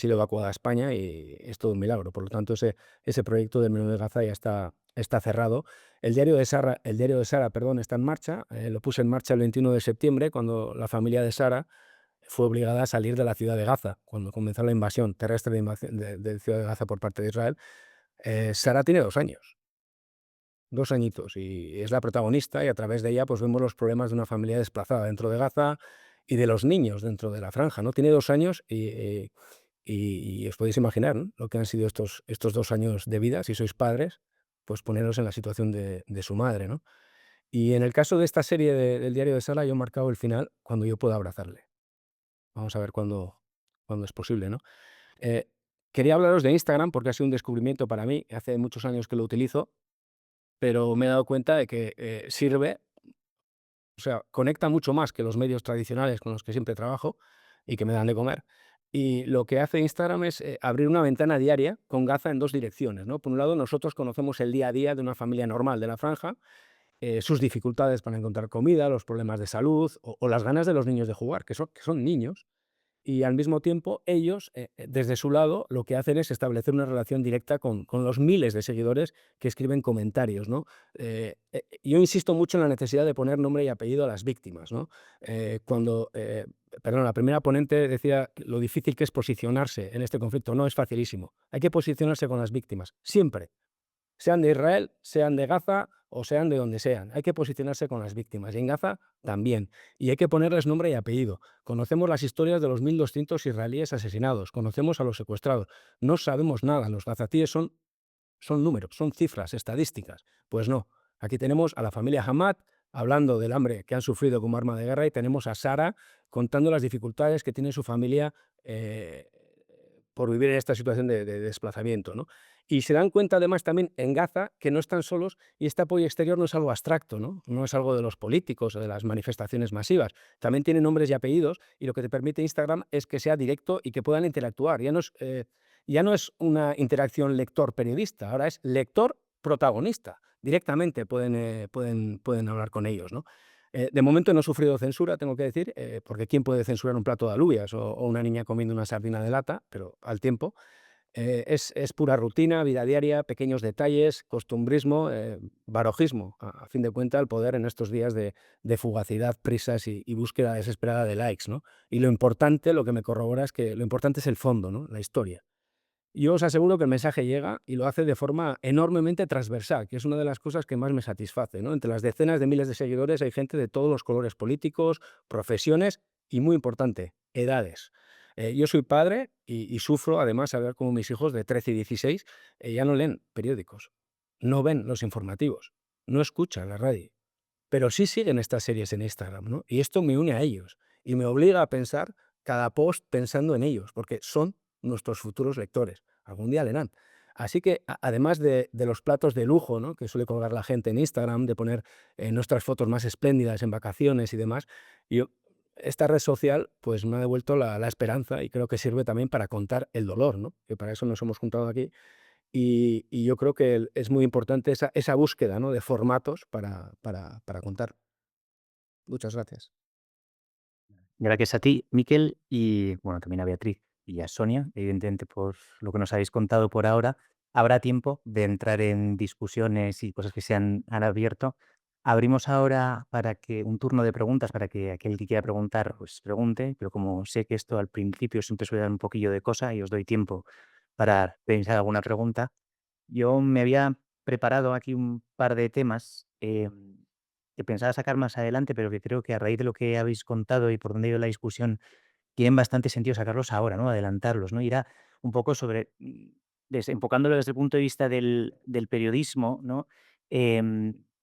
E: evacuada a España y es todo un milagro. Por lo tanto, ese proyecto del Menú de Gaza ya está cerrado. El diario de Sara, perdón, está en marcha. Lo puse en marcha el 21 de septiembre cuando la familia de Sara fue obligada a salir de la ciudad de Gaza, cuando comenzó la invasión terrestre de ciudad de Gaza por parte de Israel. Sara tiene 2 años. 2 añitos y es la protagonista y a través de ella pues vemos los problemas de una familia desplazada dentro de Gaza y de los niños dentro de la franja, ¿no? Tiene 2 años y os podéis imaginar, ¿no?, lo que han sido estos 2 años de vida, si sois padres, pues poneros en la situación de su madre, ¿no? Y en el caso de esta serie del Diario de Sara, yo he marcado el final cuando yo pueda abrazarle. Vamos a ver cuándo es posible, ¿no? Eh, Quería hablaros de Instagram porque ha sido un descubrimiento para mí, hace muchos años que lo utilizo, pero me he dado cuenta de que sirve, o sea, conecta mucho más que los medios tradicionales con los que siempre trabajo y que me dan de comer. Y lo que hace Instagram es abrir una ventana diaria con Gaza en 2 direcciones, ¿no? Por un lado, nosotros conocemos el día a día de una familia normal de la franja, sus dificultades para encontrar comida, los problemas de salud o las ganas de los niños de jugar, que son niños. Y al mismo tiempo ellos, desde su lado, lo que hacen es establecer una relación directa con los miles de seguidores que escriben comentarios, ¿no? Yo insisto mucho en la necesidad de poner nombre y apellido a las víctimas, ¿no? La primera ponente decía lo difícil que es posicionarse en este conflicto. No es facilísimo. Hay que posicionarse con las víctimas, siempre. Sean de Israel, sean de Gaza o sean de donde sean. Hay que posicionarse con las víctimas. Y en Gaza también. Y hay que ponerles nombre y apellido. Conocemos las historias de los 1.200 israelíes asesinados. Conocemos a los secuestrados. No sabemos nada. Los gazatíes son números, son cifras, estadísticas. Pues no. Aquí tenemos a la familia Hamad hablando del hambre que han sufrido como arma de guerra y tenemos a Sara contando las dificultades que tiene su familia por vivir en esta situación de desplazamiento, ¿no? Y se dan cuenta además también en Gaza que no están solos y este apoyo exterior no es algo abstracto, ¿no? No es algo de los políticos o de las manifestaciones masivas. También tiene nombres y apellidos y lo que te permite Instagram es que sea directo y que puedan interactuar. Ya no es una interacción lector-periodista, ahora es lector-protagonista. Directamente pueden hablar con ellos, ¿no? De momento no he sufrido censura, tengo que decir, porque ¿quién puede censurar un plato de alubias o una niña comiendo una sardina de lata? Pero al tiempo. Es pura rutina, vida diaria, pequeños detalles, costumbrismo, barojismo, a fin de cuentas, el poder en estos días de fugacidad, prisas y búsqueda desesperada de likes, ¿no? Y lo importante, lo que me corrobora es que lo importante es el fondo, ¿no? La historia. Yo os aseguro que el mensaje llega y lo hace de forma enormemente transversal, que es una de las cosas que más me satisface, ¿no? Entre las decenas de miles de seguidores hay gente de todos los colores políticos, profesiones y, muy importante, edades. Yo soy padre y sufro además a ver cómo mis hijos de 13 y 16 ya no leen periódicos, no ven los informativos, no escuchan la radio, pero sí siguen estas series en Instagram, ¿no? Y esto me une a ellos y me obliga a pensar cada post pensando en ellos, porque son nuestros futuros lectores. Algún día leerán. Así que, además de los platos de lujo, ¿no?, que suele colgar la gente en Instagram, de poner nuestras fotos más espléndidas en vacaciones y demás, yo, esta red social pues me ha devuelto la esperanza y creo que sirve también para contar el dolor, ¿no? Que para eso nos hemos juntado aquí y yo creo que es muy importante esa búsqueda, ¿no?, de formatos para contar. Muchas gracias.
A: Gracias a ti, Miquel, y bueno, también a Beatriz y a Sonia, evidentemente, por lo que nos habéis contado por ahora. Habrá tiempo de entrar en discusiones y cosas que se han abierto. Abrimos ahora para que un turno de preguntas, para que aquel que quiera preguntar, pues pregunte, pero como sé que esto al principio siempre suele dar un poquillo de cosa y os doy tiempo para pensar alguna pregunta, yo me había preparado aquí un par de temas que pensaba sacar más adelante, pero que creo que a raíz de lo que habéis contado y por donde ha ido la discusión, tienen bastante sentido sacarlos ahora, ¿no? Adelantarlos, ¿no? Irá un poco sobre, enfocándolo desde el punto de vista del periodismo, ¿no?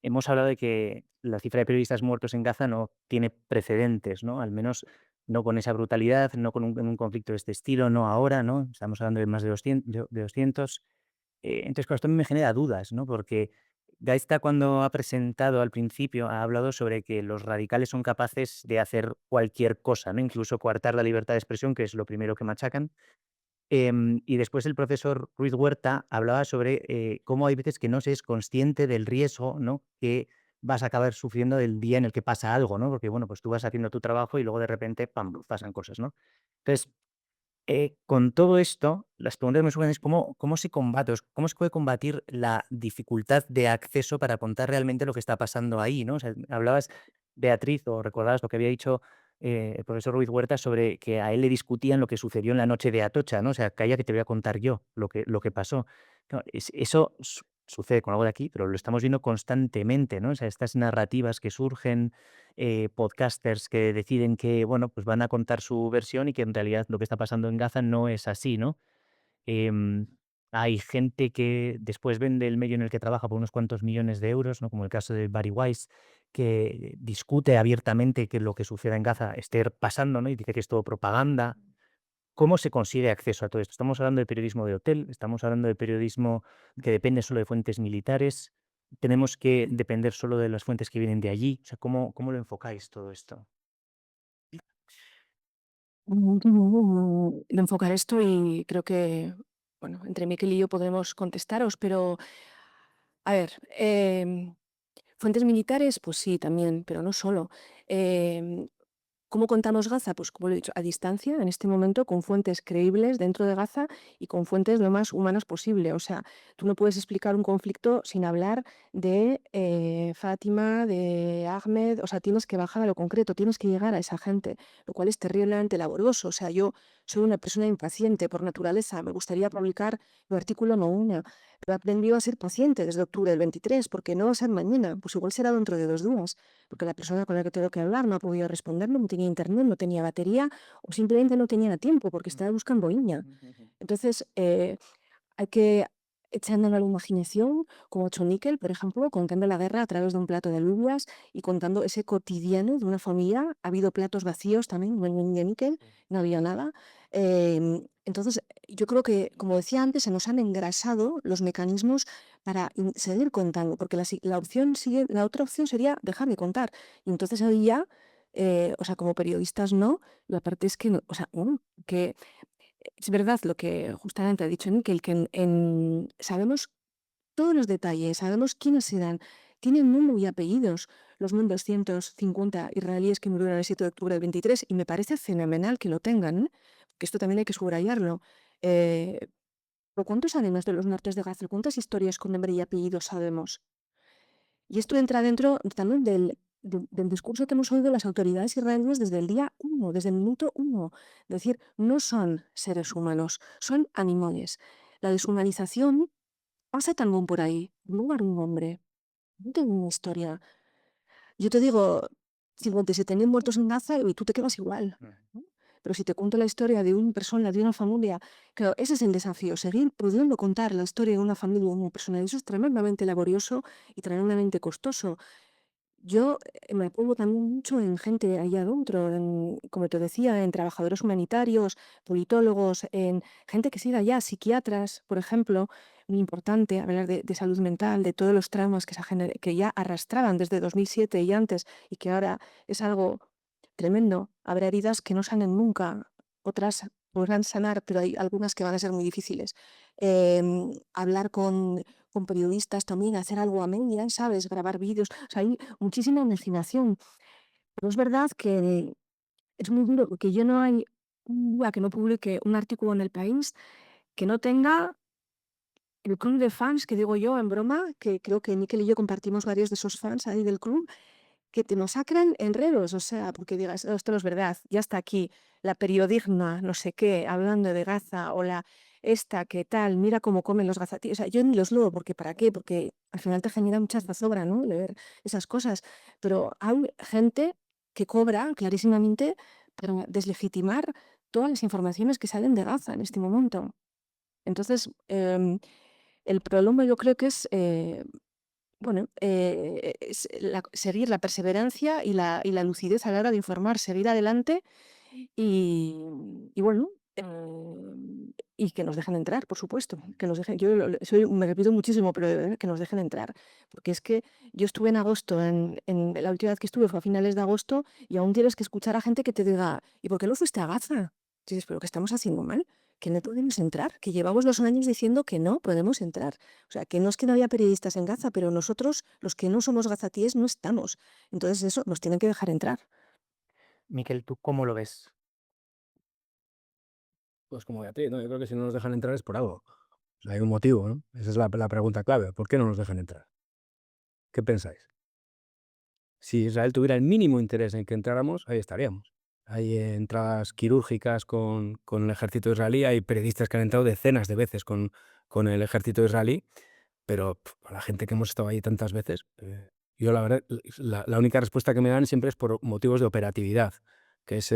A: Hemos hablado de que la cifra de periodistas muertos en Gaza no tiene precedentes, ¿no? Al menos no con esa brutalidad, no con un conflicto de este estilo, no ahora, ¿no? Estamos hablando de más de 200. De 200. Entonces, claro, esto a mí me genera dudas, ¿no? Porque Gaizta, cuando ha presentado al principio, ha hablado sobre que los radicales son capaces de hacer cualquier cosa, ¿no? Incluso coartar la libertad de expresión, que es lo primero que machacan. Y después el profesor Ruiz Huerta hablaba sobre cómo hay veces que no se es consciente del riesgo, ¿no?, que vas a acabar sufriendo el día en el que pasa algo, ¿no? Porque, bueno, pues tú vas haciendo tu trabajo y luego de repente, ¡pam!, pasan cosas, ¿no? Entonces, con todo esto, las preguntas que me surgen es cómo se combate, cómo se puede combatir la dificultad de acceso para contar realmente lo que está pasando ahí, ¿no? O sea, hablabas, Beatriz, o recordabas lo que había dicho el profesor Ruiz Huerta sobre que a él le discutían lo que sucedió en la noche de Atocha, ¿no? O sea, calla que te voy a contar yo lo que pasó. Claro, eso sucede con algo de aquí, pero lo estamos viendo constantemente, ¿no? O sea, estas narrativas que surgen, podcasters que deciden que, bueno, pues van a contar su versión y que en realidad lo que está pasando en Gaza no es así, ¿no? Em, Hay gente que después vende el medio en el que trabaja por unos cuantos millones de euros, ¿no? Como el caso de Barry Weiss, que discute abiertamente que lo que suceda en Gaza esté pasando, ¿no? Y dice que es todo propaganda. ¿Cómo se consigue acceso a todo esto? Estamos hablando de periodismo de hotel, estamos hablando de periodismo que depende solo de fuentes militares, tenemos que depender solo de las fuentes que vienen de allí. O sea, ¿cómo lo enfocáis todo esto?
D: Lo enfocaré esto y creo que, bueno, entre Miquel y yo podremos contestaros, pero a ver, fuentes militares, pues sí, también, pero no solo. Em, ¿Cómo contamos Gaza? Pues como lo he dicho, a distancia, en este momento, con fuentes creíbles dentro de Gaza y con fuentes lo más humanas posible. O sea, tú no puedes explicar un conflicto sin hablar de Fátima, de Ahmed, o sea, tienes que bajar a lo concreto, tienes que llegar a esa gente, lo cual es terriblemente laborioso. O sea, yo soy una persona impaciente por naturaleza, me gustaría publicar un artículo, no una, pero he aprendido a ser paciente desde octubre del 23, porque no va a ser mañana, pues igual será dentro de 2 días porque la persona con la que tengo que hablar no ha podido responderme, no tenía internet, no tenía batería o simplemente no tenía tiempo porque estaba buscando niña. Entonces, hay que echando a la imaginación, como ha hecho Níquel, por ejemplo, contando la guerra a través de un plato de alubias y contando ese cotidiano de una familia. Ha habido platos vacíos también, no hay niña Níquel, no había nada. Entonces, yo creo que, como decía antes, se nos han engrasado los mecanismos para seguir contando, porque la otra opción sería dejar de contar. Y entonces ahí ya, o sea, como periodistas no, la parte es que, o sea, que es verdad lo que justamente ha dicho Níquel, que sabemos todos los detalles, sabemos quiénes eran, tienen nombre y apellidos los 1.250 israelíes que murieron el 7 de octubre del 23 y me parece fenomenal que lo tengan, que esto también hay que subrayarlo. Eh, ¿Pero cuántos sabemos de los muertos de Gaza? ¿Cuántas historias con nombre y apellido sabemos? Y esto entra dentro también del discurso que hemos oído de las autoridades israelíes desde el día 1, desde el minuto 1. Es decir, no son seres humanos, son animales. La deshumanización pasa también por ahí. No era un hombre, no tengo una historia. Yo te digo, 57.000 muertos en Gaza y tú te quedas igual. ¿No? Pero si te cuento la historia de una persona, de una familia, claro, ese es el desafío, seguir pudiendo contar la historia de una familia, de una persona. Y eso es tremendamente laborioso y tremendamente costoso. Yo me apoyo también mucho en gente allá adentro, como te decía, en trabajadores humanitarios, politólogos, en gente que sigue allá, psiquiatras, por ejemplo, muy importante hablar de salud mental, de todos los traumas que ya arrastraban desde 2007 y antes, y que ahora es algo tremendo. Habrá heridas que no sanen nunca, otras podrán sanar, pero hay algunas que van a ser muy difíciles. Hablar con periodistas también, hacer algo a medias, ¿sabes? Grabar vídeos. O sea, hay muchísima imaginación. Pero es verdad que es muy duro, porque yo no hay un día que no publique un artículo en El País que no tenga el club de fans, que digo yo en broma, que creo que Miquel y yo compartimos varios de esos fans ahí del club, que te masacran en redes, o sea, porque digas: "Oh, esto no es verdad, ya está aquí, la periodismo, no sé qué, hablando de Gaza, o la esta, que tal, mira cómo comen los gazatíes". O sea, yo ni los leo, porque ¿para qué? Porque al final te genera mucha zozobra, ¿no? Leer esas cosas. Pero hay gente que cobra clarísimamente para deslegitimar todas las informaciones que salen de Gaza en este momento. Entonces, el problema yo creo que es, bueno, es seguir la perseverancia y la lucidez a la hora de informar, seguir adelante y bueno, y que nos dejen entrar, por supuesto, que nos dejen. Yo me repito muchísimo, pero de verdad que nos dejen entrar, porque es que yo estuve en agosto, la última vez que estuve fue a finales de agosto y aún tienes que escuchar a gente que te diga: "¿Y por qué no fuiste a Gaza?". Dices: "¿Pero qué estamos haciendo mal? Que no podemos entrar, que llevamos 2 años diciendo que no podemos entrar". O sea, que no es que no haya periodistas en Gaza, pero nosotros, los que no somos gazatíes, no estamos. Entonces eso, nos tienen que dejar entrar.
A: Miquel, ¿tú cómo lo ves?
E: Pues como Beatriz, ¿no? Yo creo que si no nos dejan entrar es por algo. O sea, hay un motivo, ¿no? Esa es la pregunta clave. ¿Por qué no nos dejan entrar? ¿Qué pensáis? Si Israel tuviera el mínimo interés en que entráramos, ahí estaríamos. Hay entradas quirúrgicas con el ejército israelí, hay periodistas que han entrado decenas de veces con el ejército israelí, pero a la gente que hemos estado ahí tantas veces, yo la verdad, la única respuesta que me dan siempre es por motivos de operatividad, que es,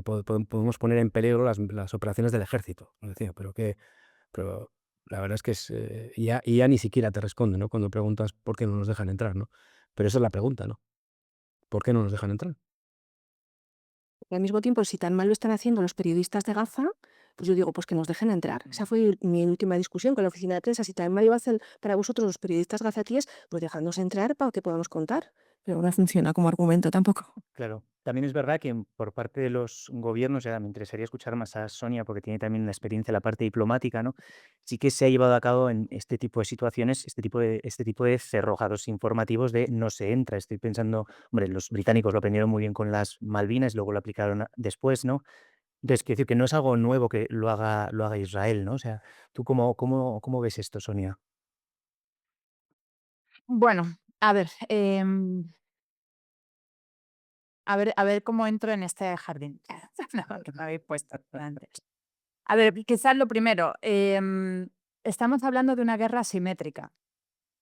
E: podemos poner en peligro las operaciones del ejército. Nos decía, pero la verdad es que ya ni siquiera te responden, ¿no? Cuando preguntas por qué no nos dejan entrar, ¿no? Pero esa es la pregunta, ¿no? ¿Por qué no nos dejan entrar?
D: Y al mismo tiempo, si tan mal lo están haciendo los periodistas de Gaza, pues yo digo, pues que nos dejen entrar. Esa fue mi última discusión con la oficina de prensa. Si tan mal iba a hacer para vosotros los periodistas gazatíes, pues dejadnos entrar para que podamos contar. Pero no funciona como argumento tampoco.
A: Claro, también es verdad que por parte de los gobiernos, ya me interesaría escuchar más a Sonia porque tiene también una experiencia en la parte diplomática, ¿no? Sí que se ha llevado a cabo en este tipo de situaciones, este tipo de cerrojados informativos de no se entra. Estoy pensando, hombre, los británicos lo aprendieron muy bien con las Malvinas, luego lo aplicaron después, ¿no? Entonces, quiero decir que no es algo nuevo que lo haga Israel, ¿no? O sea, ¿tú cómo ves esto, Sonia?
B: Bueno, a ver, a ver cómo entro en este jardín. No, que me habéis puesto antes. A ver, quizás lo primero, estamos hablando de una guerra asimétrica,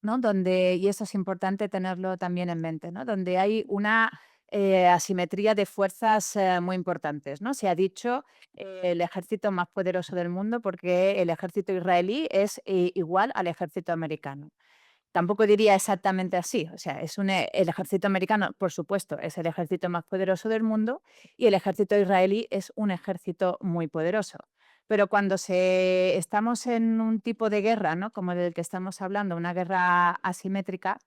B: ¿no? Y eso es importante tenerlo también en mente, ¿no? Donde hay una asimetría de fuerzas muy importantes, ¿no? Se ha dicho el ejército más poderoso del mundo porque el ejército israelí es igual al ejército americano. Tampoco diría exactamente así, o sea, el ejército americano, por supuesto, es el ejército más poderoso del mundo y el ejército israelí es un ejército muy poderoso. Pero cuando estamos en un tipo de guerra, ¿no? Como del que estamos hablando, una guerra asimétrica,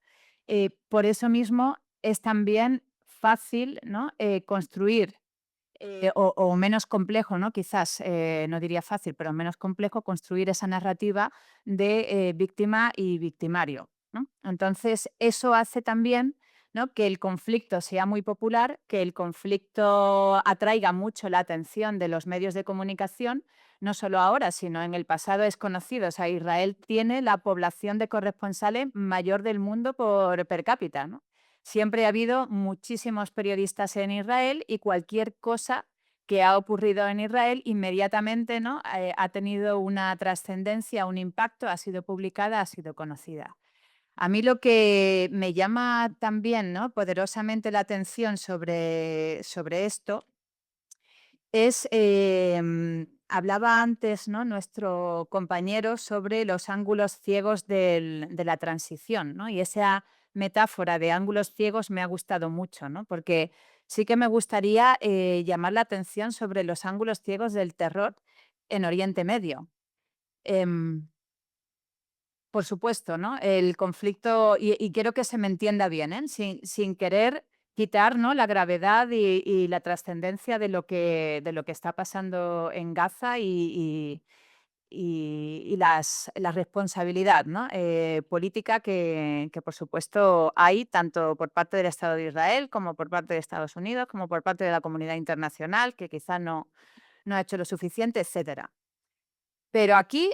B: por eso mismo es también fácil, ¿no? Construir o menos complejo, ¿no? Quizás, no diría fácil, pero menos complejo construir esa narrativa de víctima y victimario. ¿no? Entonces, eso hace también, ¿no?, que el conflicto sea muy popular, que el conflicto atraiga mucho la atención de los medios de comunicación, no solo ahora, sino en el pasado es conocido. O sea, Israel tiene la población de corresponsales mayor del mundo por per cápita, ¿no? Siempre ha habido muchísimos periodistas en Israel y cualquier cosa que ha ocurrido en Israel inmediatamente, ¿no?, ha tenido una trascendencia, un impacto, ha sido publicada, ha sido conocida. A mí lo que me llama también, ¿no?, poderosamente la atención sobre esto es, hablaba antes, ¿no?, nuestro compañero sobre los ángulos ciegos de la transición, ¿no? Y esa metáfora de ángulos ciegos me ha gustado mucho, ¿no? Porque sí que me gustaría llamar la atención sobre los ángulos ciegos del terror en Oriente Medio. Em, por supuesto, ¿no? El conflicto, y quiero que se me entienda bien, ¿eh? Sin querer quitar, ¿no?, la gravedad y la trascendencia de lo que está pasando en Gaza y la responsabilidad, ¿no?, política que, por supuesto, hay tanto por parte del Estado de Israel como por parte de Estados Unidos, como por parte de la comunidad internacional, que quizá no ha hecho lo suficiente, etcétera. Pero aquí,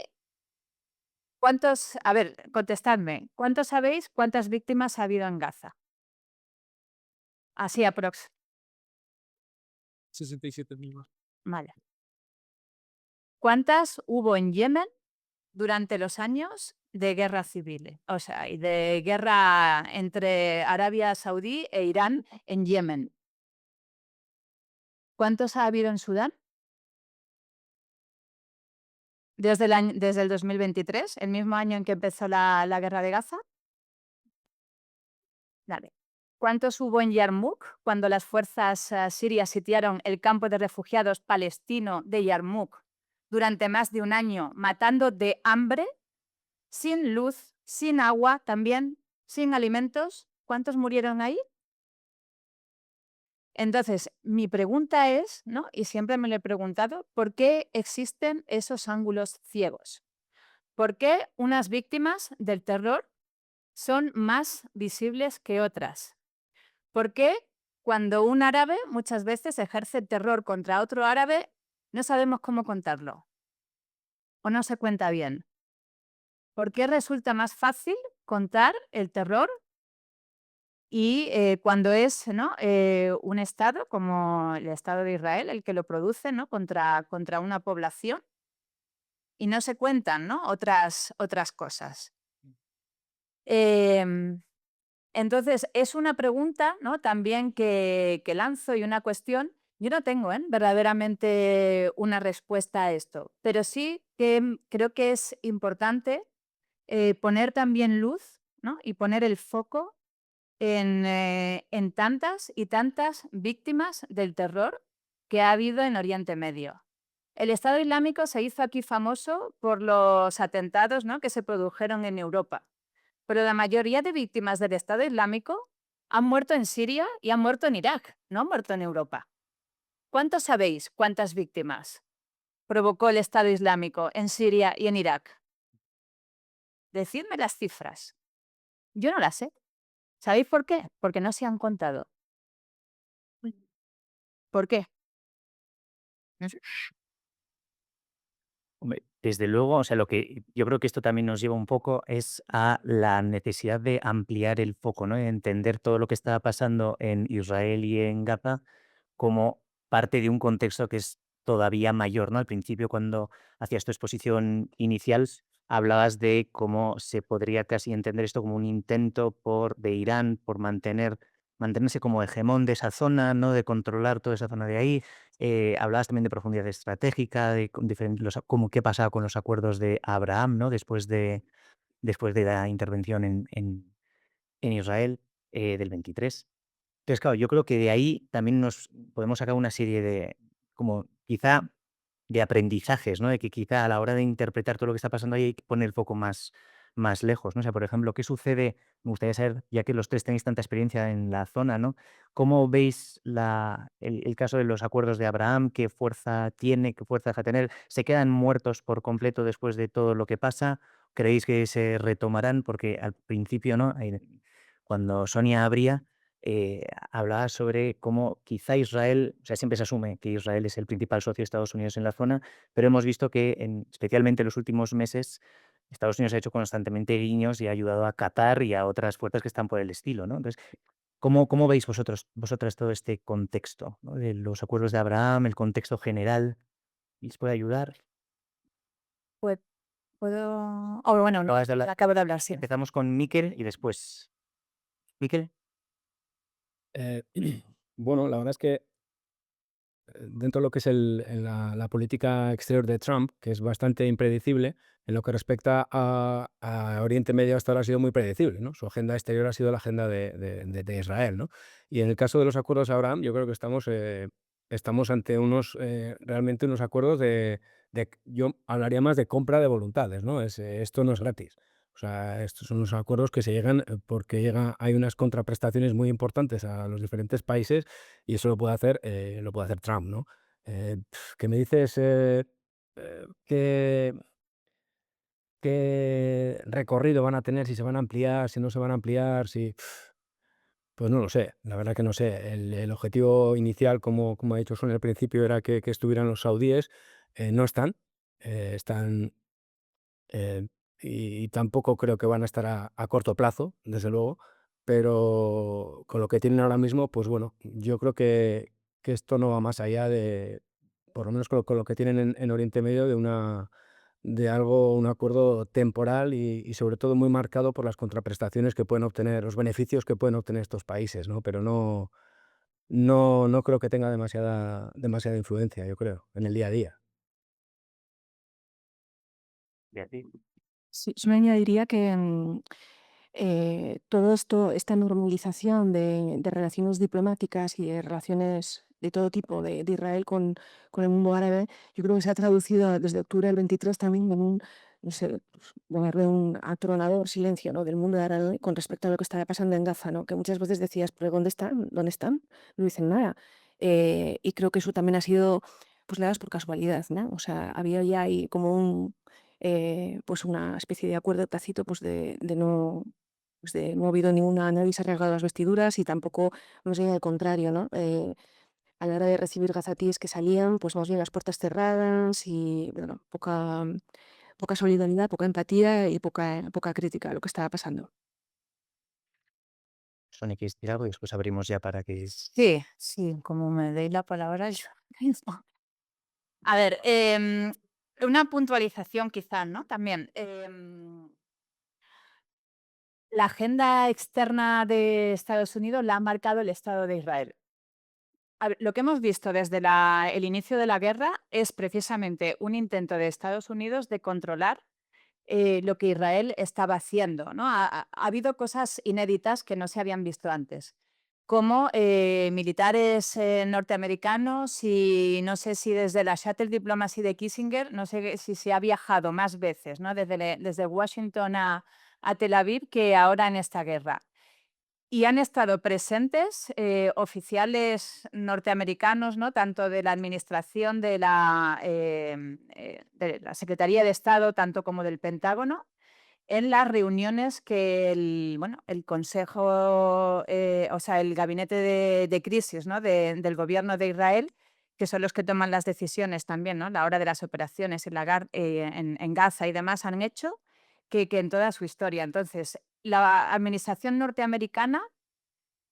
B: a ver, contestadme, ¿cuántos sabéis cuántas víctimas ha habido en Gaza? Así aprox.
C: 67.000 más.
B: Vale. ¿Cuántas hubo en Yemen durante los años de guerra civil? O sea, y de guerra entre Arabia Saudí e Irán en Yemen. ¿Cuántos ha habido en Sudán? Desde el 2023, el mismo año en que empezó la guerra de Gaza. Vale. ¿Cuántos hubo en Yarmouk cuando las fuerzas sirias sitiaron el campo de refugiados palestino de Yarmouk durante más de un año, matando de hambre, sin luz, sin agua también, sin alimentos? ¿Cuántos murieron ahí? Entonces, mi pregunta es, ¿no?, y siempre me lo he preguntado, ¿por qué existen esos ángulos ciegos? ¿Por qué unas víctimas del terror son más visibles que otras? ¿Por qué cuando un árabe muchas veces ejerce terror contra otro árabe no sabemos cómo contarlo o no se cuenta bien? ¿Por qué resulta más fácil contar el terror y cuando es, ¿no?, un Estado como el Estado de Israel el que lo produce, ¿no?, contra una población y no se cuentan, ¿no?, otras cosas? Em, Entonces, es una pregunta, ¿no?, también que lanzo y una cuestión. Yo no tengo, verdaderamente una respuesta a esto, pero sí que creo que es importante poner también luz, ¿no?, y poner el foco en tantas y tantas víctimas del terror que ha habido en Oriente Medio. El Estado Islámico se hizo aquí famoso por los atentados, ¿no?, que se produjeron en Europa. Pero la mayoría de víctimas del Estado Islámico han muerto en Siria y han muerto en Irak, no han muerto en Europa. ¿Cuántos sabéis cuántas víctimas provocó el Estado Islámico en Siria y en Irak? Decidme las cifras. Yo no las sé. ¿Sabéis por qué? Porque no se han contado. ¿Por qué? No sé.
A: Hombre, desde luego, o sea, lo que yo creo que esto también nos lleva un poco es a la necesidad de ampliar el foco, ¿no? Entender todo lo que está pasando en Israel y en Gaza como parte de un contexto que es todavía mayor, ¿no? Al principio, cuando hacías tu exposición inicial, hablabas de cómo se podría casi entender esto como un intento de Irán por mantenerse como hegemón de esa zona, ¿no? De controlar toda esa zona de ahí. Hablabas también de profundidad estratégica, de cómo qué pasaba con los acuerdos de Abraham, ¿no? Después de la intervención en Israel del 23. Entonces, claro, yo creo que de ahí también nos podemos sacar una serie de, como quizá, de aprendizajes, ¿no? De que quizá a la hora de interpretar todo lo que está pasando ahí hay que poner el foco más lejos, ¿no? O sea, por ejemplo, ¿qué sucede? Me gustaría saber, ya que los tres tenéis tanta experiencia en la zona, ¿no? ¿Cómo veis el caso de los acuerdos de Abraham? ¿Qué fuerza tiene? ¿Qué fuerza deja de tener? ¿Se quedan muertos por completo después de todo lo que pasa? creéis que se retomarán? Porque al principio, ¿no? Cuando Sonia abría, hablaba sobre cómo quizá Israel, o sea, siempre se asume que Israel es el principal socio de Estados Unidos en la zona, pero hemos visto que, especialmente en los últimos meses, Estados Unidos ha hecho constantemente guiños y ha ayudado a Qatar y a otras fuerzas que están por el estilo, ¿no? Entonces, ¿cómo veis vosotras todo este contexto, ¿no? De los acuerdos de Abraham, el contexto general? ¿Y os puede ayudar?
B: Pues puedo. O bueno, no,
A: Acabas de hablar.
B: acabo de hablar, sí.
A: Empezamos con Miquel y después. Miquel.
E: Eh, bueno, la verdad es que dentro de lo que es la política exterior de Trump, que es bastante impredecible, en lo que respecta a Oriente Medio hasta ahora ha sido muy predecible, ¿no? Su agenda exterior ha sido la agenda de Israel, ¿no? Y en el caso de los acuerdos de Abraham, yo creo que estamos ante realmente unos acuerdos yo hablaría más de compra de voluntades, ¿no? Esto no es gratis. O sea, estos son los acuerdos que se llegan porque hay unas contraprestaciones muy importantes a los diferentes países y eso lo puede hacer Trump, ¿no? ¿Qué me dices? ¿Qué recorrido van a tener? Si se van a ampliar, si no se van a ampliar, si... Pues no lo sé, la verdad que no sé. El objetivo inicial, como ha dicho Sonia al principio, era que estuvieran los saudíes. No están. Están eh, y tampoco creo que van a estar a corto plazo, desde luego, pero con lo que tienen ahora mismo, pues bueno, yo creo que esto no va más allá de, por lo menos con lo que tienen en Oriente Medio, un acuerdo temporal y sobre todo muy marcado por las contraprestaciones que pueden obtener, los beneficios que pueden obtener estos países, ¿no? Pero no creo que tenga demasiada influencia, yo creo, en el día a día.
A: Beatriz.
D: Sí, yo me añadiría que todo esto, esta normalización de relaciones diplomáticas y de relaciones de todo tipo de Israel con el mundo árabe, yo creo que se ha traducido desde octubre del 23 también en un, no sé, pues, llamarle un atronador silencio, ¿no? Del mundo árabe con respecto a lo que estaba pasando en Gaza, ¿no? Que muchas veces decías, pero ¿dónde están? ¿Dónde están? No dicen nada. Y creo que eso también ha sido, pues, nada, por casualidad, ¿no? O sea, había ya ahí como pues una especie de acuerdo tácito pues de no ha habido ninguna, nadie se ha rasgado las vestiduras y tampoco, más bien al contrario, ¿no? A la hora de recibir gazatíes que salían, pues más bien las puertas cerradas y bueno, poca solidaridad, poca empatía y poca crítica a lo que estaba pasando.
A: Sonia, ¿quieres decir algo? Y después abrimos ya para que...
B: Sí, sí, como me deis la palabra, yo mismo. A ver, una puntualización quizás, ¿no? También. La agenda externa de Estados Unidos la ha marcado el Estado de Israel. A ver, lo que hemos visto desde el inicio de la guerra es precisamente un intento de Estados Unidos de controlar lo que Israel estaba haciendo, ¿no? Ha habido cosas inéditas que no se habían visto antes, como militares norteamericanos y no sé si desde la Shuttle Diplomacy de Kissinger, no sé si se ha viajado más veces, ¿no? Desde Washington a Tel Aviv que ahora en esta guerra. Y han estado presentes oficiales norteamericanos, ¿no? Tanto de la administración de la Secretaría de Estado, tanto como del Pentágono, en las reuniones que el Consejo, o sea, el gabinete de crisis, ¿no? Del gobierno de Israel, que son los que toman las decisiones también, ¿no? A la hora de las operaciones en Gaza y demás, han hecho que en toda su historia. Entonces, la administración norteamericana,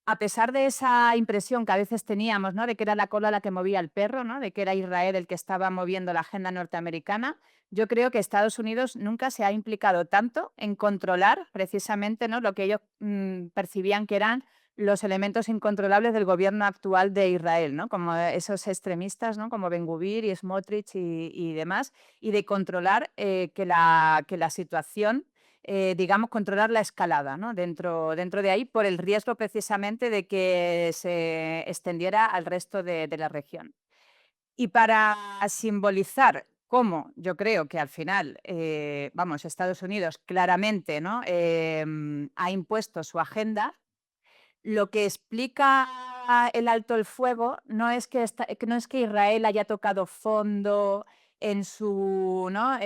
B: a pesar de esa impresión que a veces teníamos, ¿no? De que era la cola la que movía el perro, ¿no? De que era Israel el que estaba moviendo la agenda norteamericana, yo creo que Estados Unidos nunca se ha implicado tanto en controlar precisamente, ¿no? Lo que ellos percibían que eran los elementos incontrolables del gobierno actual de Israel, ¿no? Como esos extremistas, ¿no? Como Ben-Gvir y Smotrich y demás, y de controlar que la situación digamos, controlar la escalada, ¿no? Dentro de ahí, por el riesgo precisamente de que se extendiera al resto de la región. Y para simbolizar cómo yo creo que al final, vamos, Estados Unidos claramente, ¿no? Ha impuesto su agenda, lo que explica el alto el fuego no es que Israel haya tocado fondo en su, ¿no?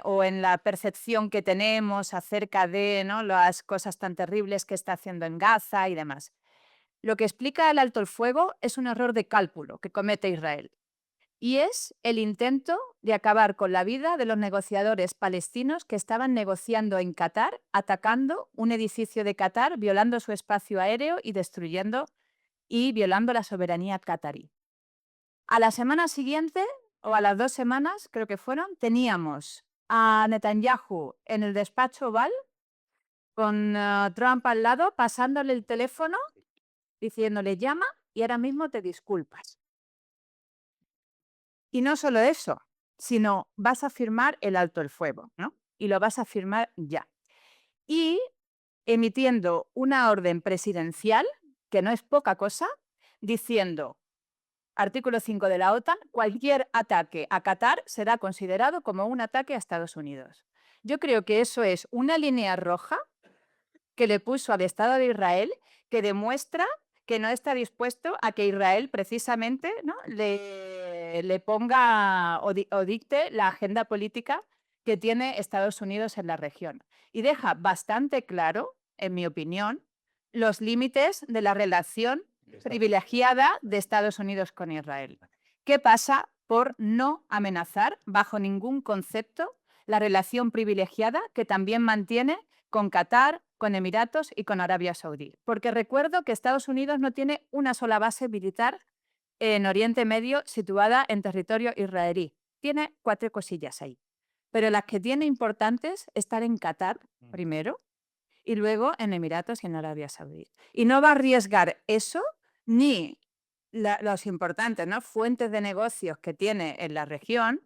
B: O en la percepción que tenemos acerca de, ¿no? las cosas tan terribles que está haciendo en Gaza y demás. Lo que explica el alto el fuego es un error de cálculo que comete Israel. Y es el intento de acabar con la vida de los negociadores palestinos que estaban negociando en Qatar, atacando un edificio de Qatar, violando su espacio aéreo y destruyendo y violando la soberanía qatarí. A la semana siguiente, o a las 2 semanas, creo que fueron, teníamos a Netanyahu en el despacho Oval con Trump al lado, pasándole el teléfono, diciéndole llama y ahora mismo te disculpas. Y no solo eso, sino vas a firmar el alto el fuego, ¿no? Y lo vas a firmar ya. Y emitiendo una orden presidencial, que no es poca cosa, diciendo, artículo 5 de la OTAN, cualquier ataque a Qatar será considerado como un ataque a Estados Unidos. Yo creo que eso es una línea roja que le puso al Estado de Israel, que demuestra que no está dispuesto a que Israel precisamente, ¿no? le ponga o dicte la agenda política que tiene Estados Unidos en la región. Y deja bastante claro, en mi opinión, los límites de la relación privilegiada de Estados Unidos con Israel. ¿Qué pasa por no amenazar bajo ningún concepto la relación privilegiada que también mantiene con Qatar, con Emiratos y con Arabia Saudí? Porque recuerdo que Estados Unidos no tiene una sola base militar en Oriente Medio situada en territorio israelí. Tiene 4 cosillas ahí. Pero las que tiene importantes están en Qatar primero y luego en Emiratos y en Arabia Saudí. Y no va a arriesgar eso ni los importantes, ¿no? fuentes de negocios que tiene en la región.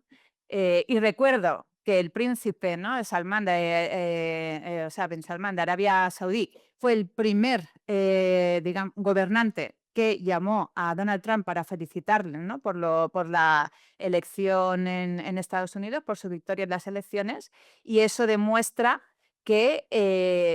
B: Y recuerdo que el príncipe, ¿no? Salmán o sea, Ben Salmán de Arabia Saudí fue el primer digamos, gobernante que llamó a Donald Trump para felicitarle, ¿no? por la elección en Estados Unidos, por su victoria en las elecciones, y eso demuestra que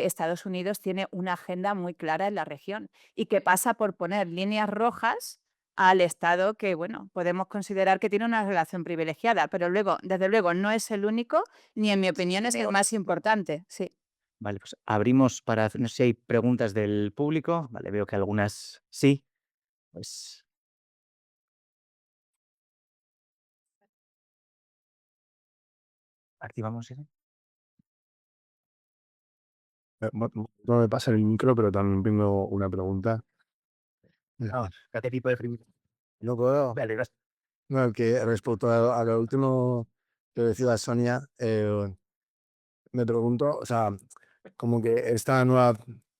B: Estados Unidos tiene una agenda muy clara en la región y que pasa por poner líneas rojas al Estado que, bueno, podemos considerar que tiene una relación privilegiada, pero luego, desde luego, no es el único, ni en mi opinión es el más importante. Sí.
A: Vale, pues abrimos para, no sé si hay preguntas del público. Vale, veo que algunas sí. Pues activamos eso.
F: No me pasa el micro, pero también tengo una pregunta.
A: ¿Qué tipo de
F: No puedo.
A: Vale, gracias.
F: No, que respecto a lo último que decía Sonia, me pregunto, o sea, como que esta nueva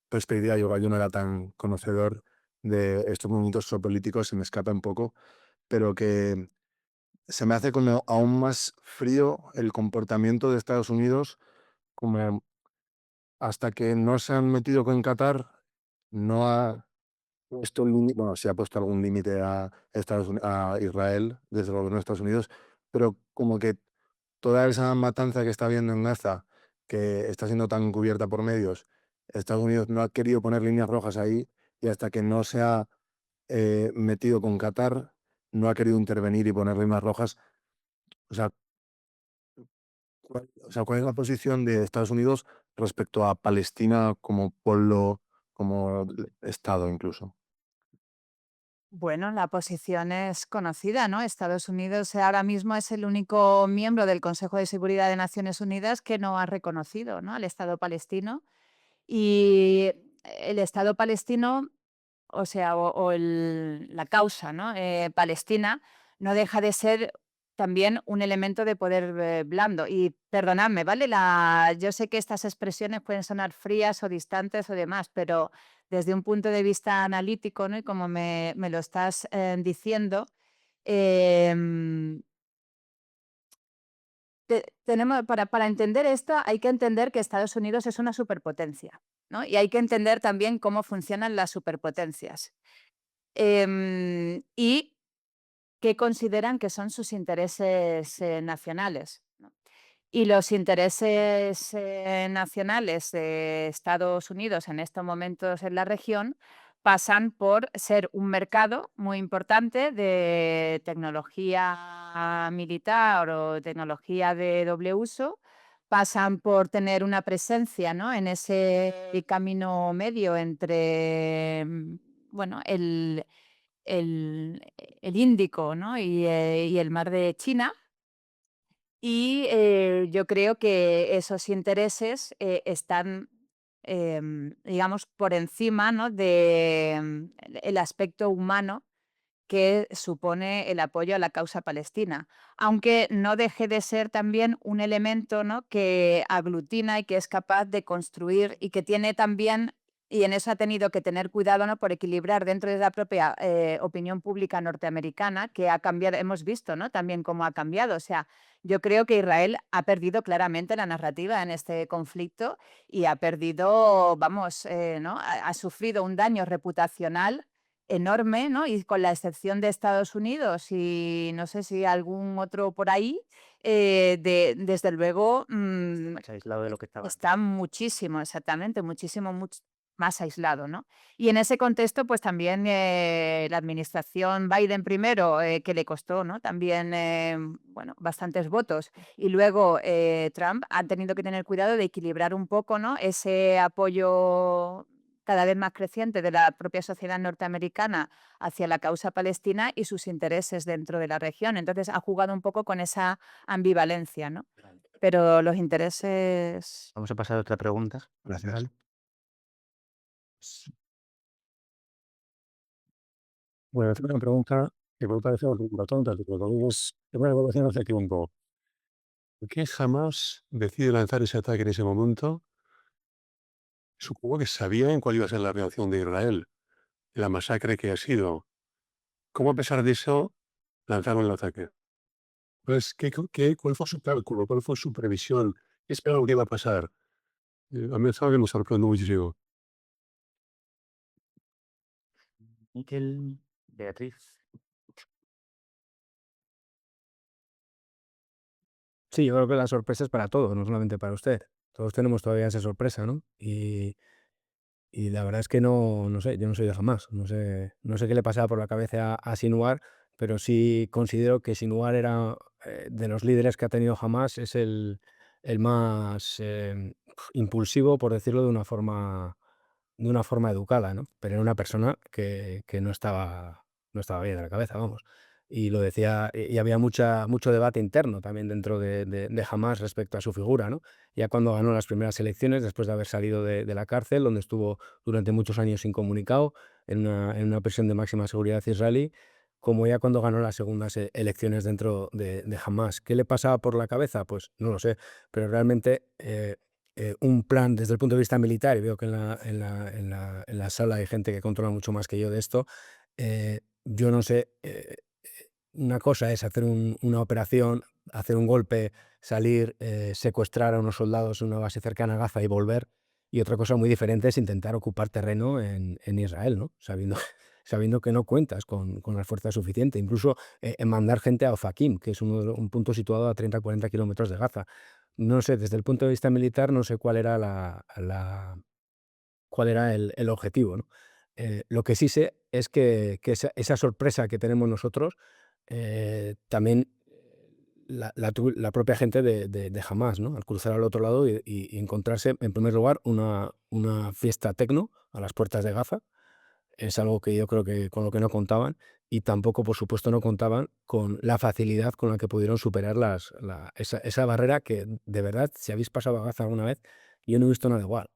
F: perspectiva, yo no era tan conocedor de estos movimientos geopolíticos, se me escapa un poco, pero que se me hace como aún más frío el comportamiento de Estados Unidos, como hasta que no se han metido con Qatar, no ha puesto un límite, bueno, se ha puesto algún límite a Israel desde el gobierno de Estados Unidos, pero como que toda esa matanza que está habiendo en Gaza, que está siendo tan cubierta por medios, Estados Unidos no ha querido poner líneas rojas ahí y hasta que no se ha metido con Qatar, no ha querido intervenir y poner líneas rojas. O sea, ¿cuál es la posición de Estados Unidos respecto a Palestina como pueblo, como Estado incluso?
B: Bueno, la posición es conocida, ¿no? Estados Unidos ahora mismo es el único miembro del Consejo de Seguridad de Naciones Unidas que no ha reconocido, ¿no? al Estado palestino. Y el Estado palestino, o sea, la causa, ¿no? Palestina, no deja de ser también un elemento de poder blando. Y perdonadme, ¿vale? Yo sé que estas expresiones pueden sonar frías o distantes o demás, pero desde un punto de vista analítico, ¿no? Y como me lo estás diciendo, em, tenemos, para entender esto hay que entender que Estados Unidos es una superpotencia, ¿no? Y hay que entender también cómo funcionan las superpotencias. Y qué consideran que son sus intereses nacionales, ¿no? Y los intereses nacionales de Estados Unidos en estos momentos en la región, pasan por ser un mercado muy importante de tecnología militar o tecnología de doble uso, pasan por tener una presencia, ¿no?, en ese camino medio entre, bueno, el Índico, ¿no?, y el mar de China. Y yo creo que esos intereses están, digamos, por encima, ¿no?, de el aspecto humano que supone el apoyo a la causa palestina, aunque no deje de ser también un elemento, ¿no?, que aglutina y que es capaz de construir y que tiene también, y en eso ha tenido que tener cuidado, ¿no?, por equilibrar dentro de la propia opinión pública norteamericana, que ha cambiado, hemos visto, ¿no?, también cómo ha cambiado. O sea, yo creo que Israel ha perdido claramente la narrativa en este conflicto y ha perdido, vamos, ¿no?, ha sufrido un daño reputacional enorme, ¿no? Y con la excepción de Estados Unidos y no sé si algún otro por ahí, desde luego,
A: Más aislado de lo que estaba antes.
B: está muchísimo, exactamente, muchísimo más aislado, ¿no? Y en ese contexto, pues también la administración Biden primero, que le costó, ¿no?, también, bueno, bastantes votos, y luego Trump han tenido que tener cuidado de equilibrar un poco, ¿no?, ese apoyo cada vez más creciente de la propia sociedad norteamericana hacia la causa palestina y sus intereses dentro de la región. Entonces, ha jugado un poco con esa ambivalencia, ¿no? Pero los intereses.
A: Vamos a pasar a otra pregunta.
F: Gracias.
G: Bueno, tengo una pregunta que puede parecer un poco tonta, pero lo es una evaluación hace tiempo. ¿Por qué jamás decide lanzar ese ataque en ese momento? Supongo que sabían cuál iba a ser la reacción de Israel, la masacre que ha sido. ¿Cómo a pesar de eso lanzaron el ataque? Pues, ¿cuál fue su cálculo? ¿Cuál fue su previsión? ¿Qué esperaban que iba a pasar? A mí es algo que me sorprende muchísimo.
A: Miquel, Beatriz.
E: Sí, yo creo que la sorpresa es para todos, no solamente para usted. Todos tenemos todavía esa sorpresa, ¿no? Y la verdad es que no sé, yo no soy de Hamás, no sé qué le pasaba por la cabeza a Sinwar, pero sí considero que Sinwar era, de los líderes que ha tenido Hamás, es el más, impulsivo, por decirlo de una forma educada, ¿no? Pero era una persona que no estaba bien de la cabeza, vamos. Y lo decía, y había mucho debate interno también dentro de Hamás respecto a su figura, ¿no? Ya cuando ganó las primeras elecciones, después de haber salido de la cárcel, donde estuvo durante muchos años incomunicado, en una prisión de máxima seguridad israelí, como ya cuando ganó las segundas elecciones dentro de Hamás. ¿Qué le pasaba por la cabeza? Pues no lo sé, pero realmente un plan desde el punto de vista militar, y veo que en la sala hay gente que controla mucho más que yo de esto, yo no sé, una cosa es hacer una operación, hacer un golpe, salir, secuestrar a unos soldados en una base cercana a Gaza y volver, y otra cosa muy diferente es intentar ocupar terreno en Israel, ¿no? Sabiendo que no cuentas con la fuerza suficiente, incluso en mandar gente a Ofakim, que es un punto situado a 30 o 40 kilómetros de Gaza. No sé, desde el punto de vista militar, no sé cuál era el objetivo, ¿no? Lo que sí sé es que esa sorpresa que tenemos nosotros, también la propia gente de Hamás, ¿no? Al cruzar al otro lado y encontrarse, en primer lugar, una fiesta tecno a las puertas de Gaza. Es algo que yo creo que con lo que no contaban, y tampoco, por supuesto, no contaban con la facilidad con la que pudieron superar esa barrera que, de verdad, si habéis pasado a Gaza alguna vez, yo no he visto nada igual,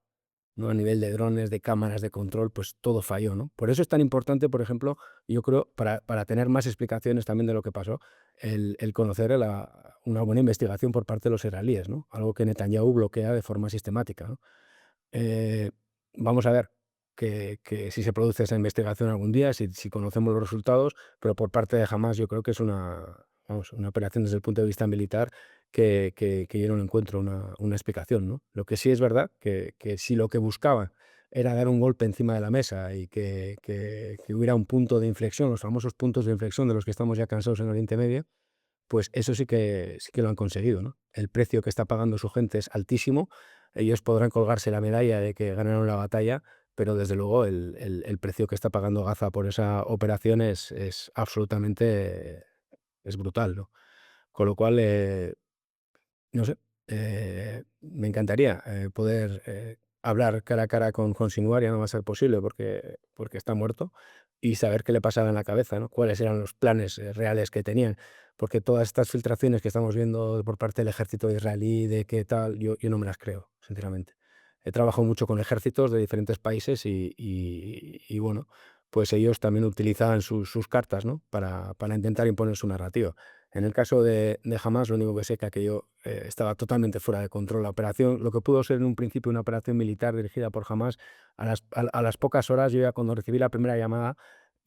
E: ¿no? A nivel de drones, de cámaras de control, pues todo falló, ¿no? Por eso es tan importante, por ejemplo, yo creo, para tener más explicaciones también de lo que pasó, el conocer una buena investigación por parte de los israelíes, ¿no? Algo que Netanyahu bloquea de forma sistemática, ¿no? Eh, Vamos a ver que si se produce esa investigación algún día, si conocemos los resultados, pero por parte de Hamás yo creo que es una operación desde el punto de vista militar que yo no le encuentro una explicación, ¿no? Lo que sí es verdad que si lo que buscaba era dar un golpe encima de la mesa y que hubiera un punto de inflexión, los famosos puntos de inflexión de los que estamos ya cansados en Oriente Medio, pues eso sí que lo han conseguido, ¿no? El precio que está pagando su gente es altísimo. Ellos podrán colgarse la medalla de que ganaron la batalla, pero desde luego el precio que está pagando Gaza por esa operación es absolutamente es brutal, ¿no? Con lo cual, no sé, me encantaría poder hablar cara a cara con Sinwar, ya no va a ser posible porque está muerto, y saber qué le pasaba en la cabeza, ¿no? Cuáles eran los planes reales que tenían. Porque todas estas filtraciones que estamos viendo por parte del ejército israelí, de qué tal, yo no me las creo, sinceramente. He trabajado mucho con ejércitos de diferentes países y bueno, pues ellos también utilizaban sus cartas, ¿no? Para intentar imponer su narrativa. En el caso de Hamás, lo único que sé que aquello estaba totalmente fuera de control. La operación, lo que pudo ser en un principio una operación militar dirigida por Hamás, a las pocas horas, yo ya cuando recibí la primera llamada,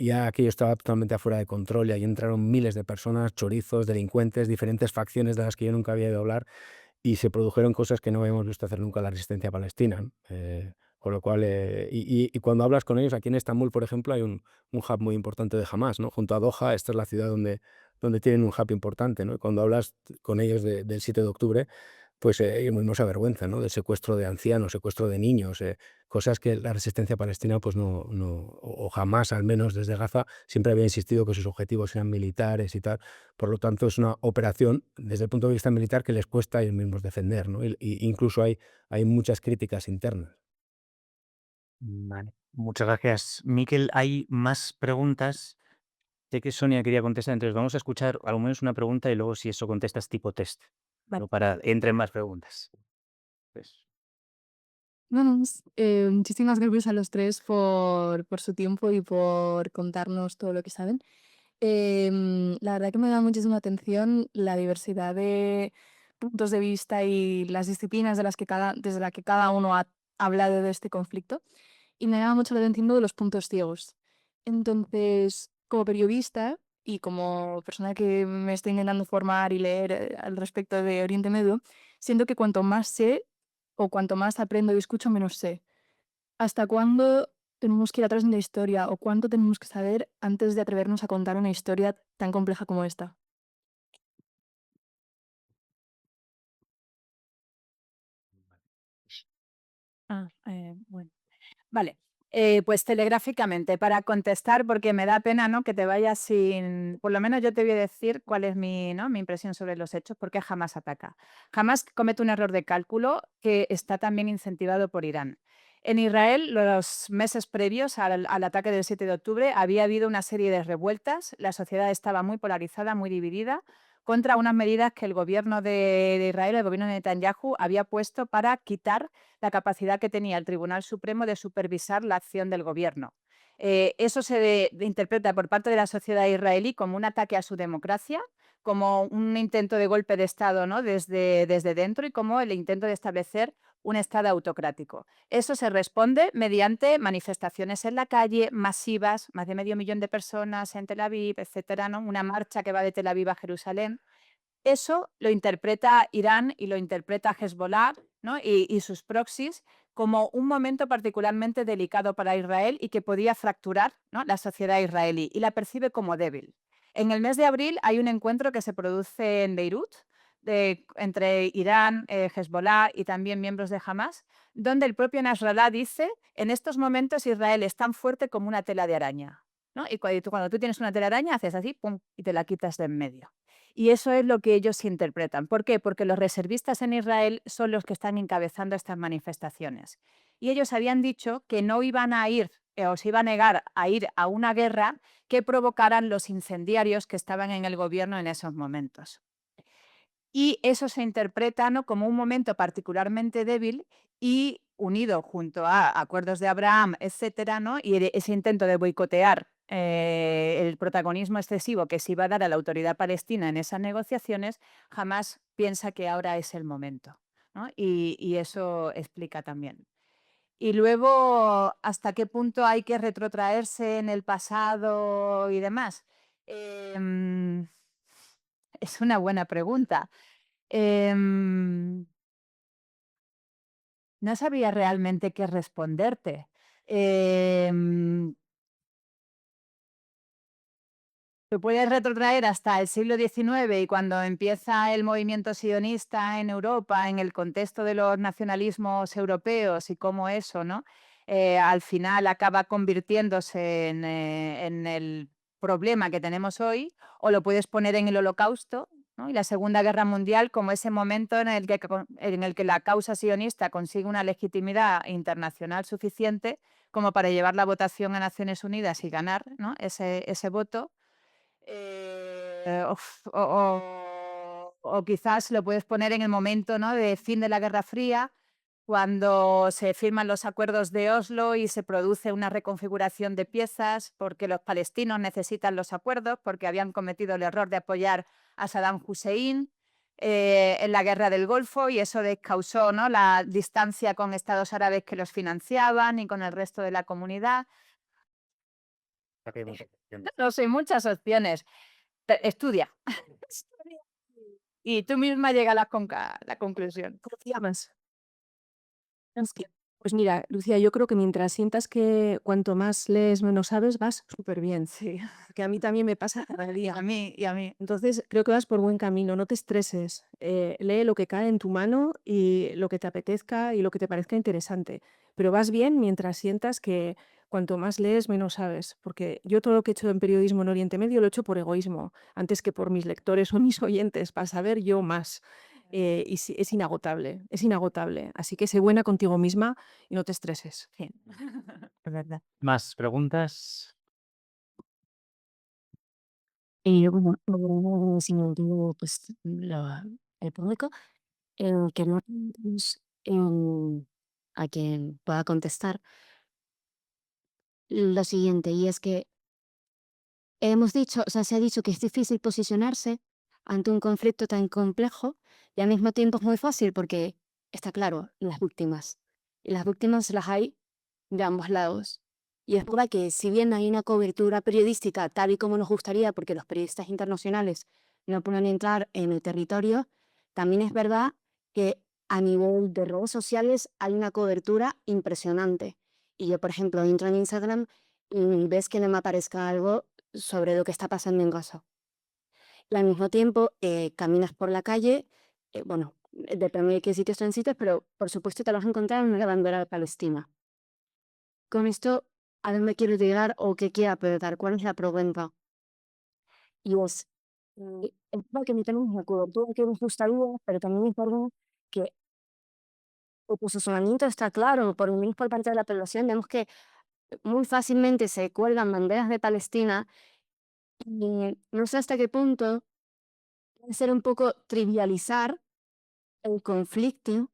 E: ya aquello estaba totalmente fuera de control y ahí entraron miles de personas, chorizos, delincuentes, diferentes facciones de las que yo nunca había oído hablar y se produjeron cosas que no habíamos visto hacer nunca en la resistencia palestina, ¿no? Con lo cual, y cuando hablas con ellos, aquí en Estambul, por ejemplo, hay un hub muy importante de Hamás, ¿no? Junto a Doha, esta es la ciudad donde tienen un hub importante, ¿no? Y cuando hablas con ellos del 7 de octubre, pues ellos mismos se avergüenzan, ¿no? Del secuestro de ancianos, secuestro de niños, cosas que la resistencia palestina, pues o jamás, al menos desde Gaza, siempre había insistido que sus objetivos eran militares y tal. Por lo tanto, es una operación, desde el punto de vista militar, que les cuesta a ellos mismos defender, ¿no? Y incluso hay muchas críticas internas.
A: Vale, muchas gracias, Miquel. Hay más preguntas. Sé que Sonia quería contestar, entonces vamos a escuchar al menos una pregunta y luego si eso contestas tipo test,
D: Vale.
A: no para entren más preguntas. Pues,
H: Bueno, muchísimas gracias a los tres por su tiempo y por contarnos todo lo que saben. La verdad que me da muchísima atención la diversidad de puntos de vista y las disciplinas desde la que cada uno ha hablado de este conflicto. Y me llama mucho la atención lo de los puntos ciegos. Entonces, como periodista y como persona que me está intentando formar y leer al respecto de Oriente Medio, siento que cuanto más sé o cuanto más aprendo y escucho, menos sé. ¿Hasta cuándo tenemos que ir atrás en la historia o cuánto tenemos que saber antes de atrevernos a contar una historia tan compleja como esta?
B: Bueno. Vale, pues telegráficamente, para contestar, porque me da pena, ¿no?, que te vayas sin... Por lo menos yo te voy a decir cuál es mi, ¿no?, mi impresión sobre los hechos, porque jamás ataca. Jamás comete un error de cálculo que está también incentivado por Irán. En Israel, los meses previos al ataque del 7 de octubre, había habido una serie de revueltas, la sociedad estaba muy polarizada, muy dividida, contra unas medidas que el gobierno de Israel, el gobierno de Netanyahu, había puesto para quitar la capacidad que tenía el Tribunal Supremo de supervisar la acción del gobierno. Eso se interpreta por parte de la sociedad israelí como un ataque a su democracia, como un intento de golpe de Estado, ¿no?, desde dentro y como el intento de establecer un Estado autocrático. Eso se responde mediante manifestaciones en la calle masivas, más de medio millón de personas en Tel Aviv, etcétera, ¿no?, una marcha que va de Tel Aviv a Jerusalén. Eso lo interpreta Irán y lo interpreta Hezbollah, ¿no?, y sus proxies como un momento particularmente delicado para Israel y que podía fracturar, ¿no?, la sociedad israelí, y la percibe como débil. En el mes de abril hay un encuentro que se produce en Beirut entre Irán, Hezbollah y también miembros de Hamas, donde el propio Nasrallah dice: en estos momentos Israel es tan fuerte como una tela de araña, ¿no? Y cuando tú tienes una tela de araña haces así, pum, y te la quitas de en medio. Y eso es lo que ellos interpretan. ¿Por qué? Porque los reservistas en Israel son los que están encabezando estas manifestaciones. Y ellos habían dicho que no iban a ir o se iba a negar a ir a una guerra que provocaran los incendiarios que estaban en el gobierno en esos momentos. Y eso se interpreta, ¿no?, como un momento particularmente débil y unido junto a acuerdos de Abraham, etcétera, ¿no?, y ese intento de boicotear el protagonismo excesivo que se iba a dar a la autoridad palestina en esas negociaciones, jamás piensa que ahora es el momento, ¿no? Y eso explica también. Y luego, ¿hasta qué punto hay que retrotraerse en el pasado y demás? Em, es una buena pregunta. Em, no sabía realmente qué responderte. Em, Te puedes retrotraer hasta el siglo XIX y cuando empieza el movimiento sionista en Europa, en el contexto de los nacionalismos europeos y cómo eso, ¿no?, al final acaba convirtiéndose en el problema que tenemos hoy, o lo puedes poner en el Holocausto, ¿no? Y la Segunda Guerra Mundial como ese momento en el que la causa sionista consigue una legitimidad internacional suficiente como para llevar la votación a Naciones Unidas y ganar, ¿no? ese voto. O quizás lo puedes poner en el momento, ¿no?, de fin de la Guerra Fría, cuando se firman los acuerdos de Oslo y se produce una reconfiguración de piezas porque los palestinos necesitan los acuerdos, porque habían cometido el error de apoyar a Saddam Hussein en la guerra del Golfo, y eso causó, ¿no?, la distancia con estados árabes que los financiaban y con el resto de la comunidad. No sé, muchas opciones. Estudia. Estudia. Y tú misma llega a la conclusión.
D: ¿Cómo te llamas? Lucía. Pues mira, Lucía, yo creo que mientras sientas que cuanto más lees, menos sabes, vas súper bien.
B: Sí,
D: Que a mí también me pasa cada día.
B: a mí y a mí.
D: Entonces, creo que vas por buen camino, no te estreses. Lee lo que cae en tu mano y lo que te apetezca y lo que te parezca interesante. Pero vas bien mientras sientas que cuanto más lees, menos sabes. Porque yo todo lo que he hecho en periodismo en Oriente Medio lo he hecho por egoísmo, antes que por mis lectores o mis oyentes, para saber yo más. Y sí, es inagotable, es inagotable. Así que sé buena contigo misma y no te estreses.
B: Sí, es verdad.
A: ¿Más preguntas?
I: Bueno, sin todo, pues, el público, queremos a quien pueda contestar lo siguiente, y es que hemos dicho, o sea, se ha dicho que es difícil posicionarse ante un conflicto tan complejo y al mismo tiempo es muy fácil porque está claro, las víctimas. Y las víctimas las hay de ambos lados. Y es verdad que si bien hay una cobertura periodística tal y como nos gustaría, porque los periodistas internacionales no pueden entrar en el territorio, también es verdad que a nivel de redes sociales hay una cobertura impresionante. Y yo, por ejemplo, entro en Instagram y ves que no me aparezca algo sobre lo que está pasando en Gaza. Y al mismo tiempo, caminas por la calle, bueno, depende de qué sitios transites, pero por supuesto te vas a encontrar una bandera de Palestina. Con esto, ¿a dónde quiero llegar o qué quiero apretar? ¿Cuál es la pregunta? Y es verdad que no tenemos una cobertura que nos gustaría, pero también es verdad que el posicionamiento está claro, por lo menos por parte de la población, vemos que muy fácilmente se cuelgan banderas de Palestina y no sé hasta qué punto puede ser un poco trivializar el conflicto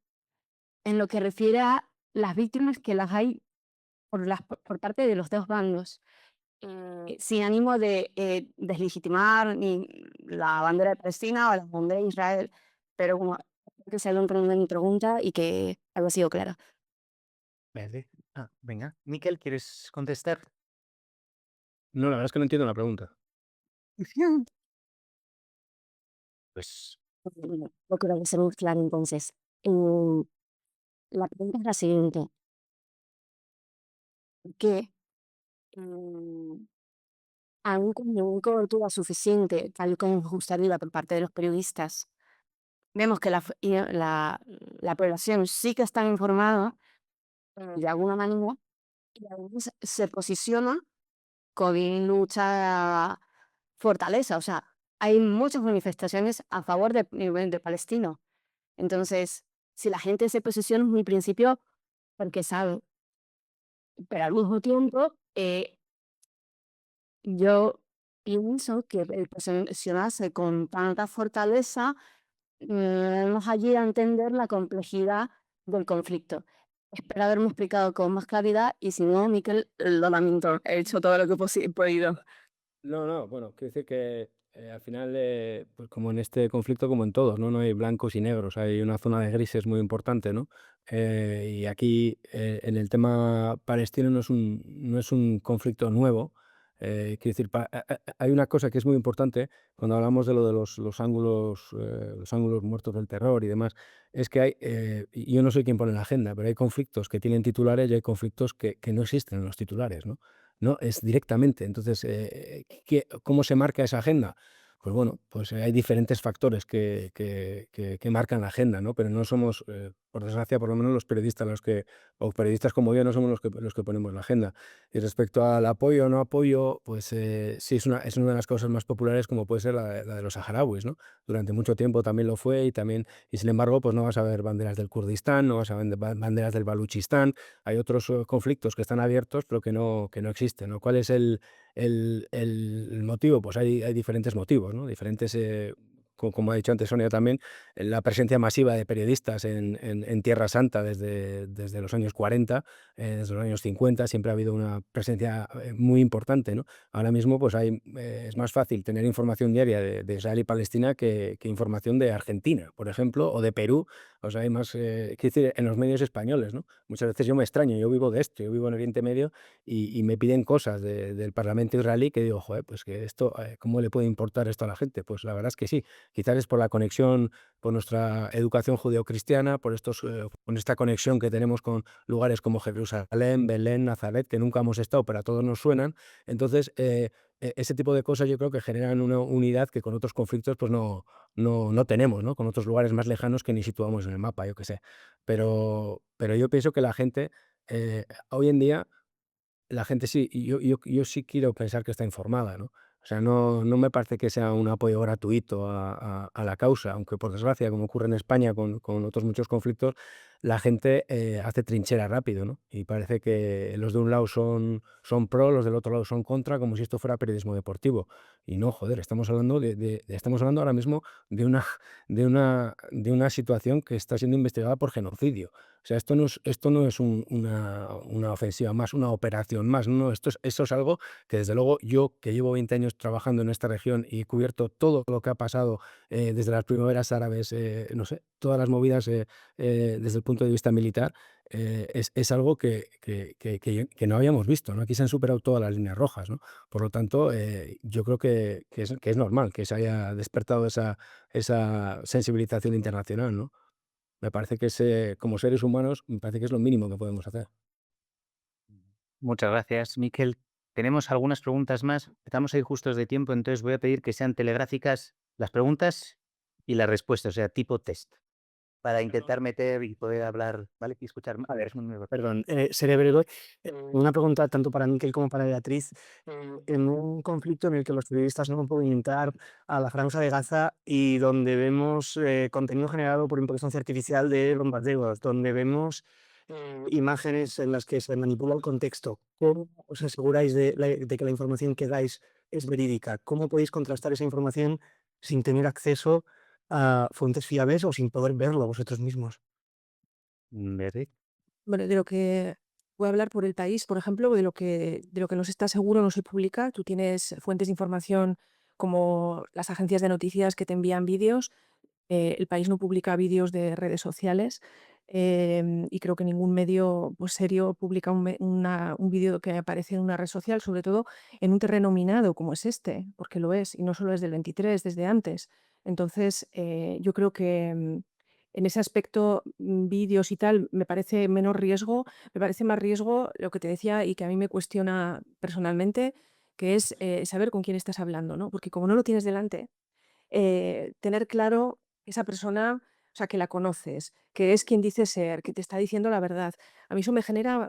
I: en lo que refiere a las víctimas que las hay por parte de los dos bandos. Sin ánimo de deslegitimar ni la bandera de Palestina o la bandera de Israel, pero como que se lo de mi pregunta y que algo ha sido claro.
A: Vale. Venga. Miquel, ¿quieres contestar?
E: No, la verdad es que no entiendo la pregunta.
A: Pues
I: Bueno, yo creo que ser muy claro entonces. La pregunta es la siguiente. ¿Qué aún con ninguna cobertura suficiente, tal y como nos gustaría por parte de los periodistas, vemos que la población sí que está informada de alguna manera y además se posiciona con mucha fortaleza. O sea, hay muchas manifestaciones a favor de palestino. Entonces, si la gente se posiciona en un principio, porque sabe, pero al mismo tiempo, yo pienso que el posicionarse con tanta fortaleza nos ayuda a entender la complejidad del conflicto. Espero haberme explicado con más claridad y si no, Miquel, lo lamento, he hecho todo lo que he podido.
E: No, bueno, quiero decir que al final, pues como en este conflicto, como en todos, ¿no? No hay blancos y negros, hay una zona de grises muy importante, ¿no? Y aquí, en el tema palestino, no es un conflicto nuevo. Quiero decir, hay una cosa que es muy importante cuando hablamos de lo de los ángulos muertos del terror y demás, es que hay, y yo no soy quien pone la agenda, pero hay conflictos que tienen titulares y hay conflictos que no existen en los titulares, ¿no? No, es directamente. Entonces, ¿cómo se marca esa agenda? pues bueno, pues hay diferentes factores que marcan la agenda, ¿no? Pero no somos, por desgracia, por lo menos los periodistas o periodistas como yo, no somos los que ponemos la agenda. Y respecto al apoyo o no apoyo, pues sí, es una de las causas más populares, como puede ser la de los saharauis, ¿no? Durante mucho tiempo también lo fue, y sin embargo, pues no vas a ver banderas del Kurdistán, no vas a ver banderas del Baluchistán. Hay otros conflictos que están abiertos, pero que no existen, ¿no? ¿Cuál es el motivo? Pues hay diferentes motivos, ¿no? Diferentes, como ha dicho antes Sonia también, la presencia masiva de periodistas en Tierra Santa desde los años 40, desde los años 50, siempre ha habido una presencia muy importante, ¿no? Ahora mismo pues es más fácil tener información diaria de Israel y Palestina que información de Argentina, por ejemplo, o de Perú. O sea, hay más, quiero decir, en los medios españoles, ¿no? Muchas veces yo me extraño, yo vivo de esto, yo vivo en Oriente Medio, y me piden cosas del Parlamento israelí que digo, joder, pues que esto, ¿cómo le puede importar esto a la gente? Pues la verdad es que sí. Quizás es por la conexión, por nuestra educación judeocristiana, con esta conexión que tenemos con lugares como Jerusalén, Belén, Nazaret, que nunca hemos estado, pero a todos nos suenan. Entonces, ese tipo de cosas yo creo que generan una unidad que con otros conflictos pues no tenemos, ¿no? Con otros lugares más lejanos que ni situamos en el mapa, yo qué sé. Pero yo pienso que la gente, hoy en día, la gente sí, y yo sí quiero pensar que está informada, ¿no? O sea, no me parece que sea un apoyo gratuito a la causa, aunque por desgracia, como ocurre en España con otros muchos conflictos, la gente hace trinchera rápido, ¿no? Y parece que los de un lado son pro, los del otro lado son contra, como si esto fuera periodismo deportivo. Y no, joder, estamos hablando ahora mismo de una, de una situación que está siendo investigada por genocidio. O sea, esto no es una ofensiva más, una operación más, no, esto es algo que desde luego yo, que llevo 20 años trabajando en esta región y he cubierto todo lo que ha pasado desde las primaveras árabes, no sé, todas las movidas desde el punto de vista militar, es algo que no habíamos visto, ¿no? Aquí se han superado todas las líneas rojas, ¿no? Por lo tanto, yo creo que es normal que se haya despertado esa sensibilización internacional, ¿no? Me parece que como seres humanos, me parece que es lo mínimo que podemos hacer.
A: Muchas gracias, Miquel. Tenemos algunas preguntas más. Estamos ahí justos de tiempo, entonces voy a pedir que sean telegráficas las preguntas y las respuestas, o sea, tipo test, para intentar meter y poder hablar, ¿vale? Y escuchar.
J: A ver,
A: Es un mejor.
J: perdón, seré breve. Una pregunta tanto para Miquel como para Beatriz. En un conflicto en el que los periodistas no pueden entrar a la Franja de Gaza y donde vemos contenido generado por inteligencia artificial de bombardeos, donde vemos imágenes en las que se manipula el contexto, ¿cómo os aseguráis de que la información que dais es verídica? ¿Cómo podéis contrastar esa información sin tener acceso a fuentes fiables o sin poder verlo vosotros mismos?
A: Beatriz.
D: Bueno, de lo que voy a hablar por el país, por ejemplo, de lo que no se está seguro no se publica. Tú tienes fuentes de información como las agencias de noticias que te envían vídeos. El país no publica vídeos de redes sociales, y creo que ningún medio pues, serio publica un vídeo que aparece en una red social, sobre todo en un terreno minado como es este, porque lo es, y no solo desde el 23, desde antes. Entonces, yo creo que en ese aspecto, vídeos y tal, me parece menos riesgo, me parece más riesgo lo que te decía y que a mí me cuestiona personalmente, que es saber con quién estás hablando, ¿no? Porque como no lo tienes delante, tener claro que esa persona, o sea, que la conoces, que es quien dice ser, que te está diciendo la verdad. A mí eso me genera,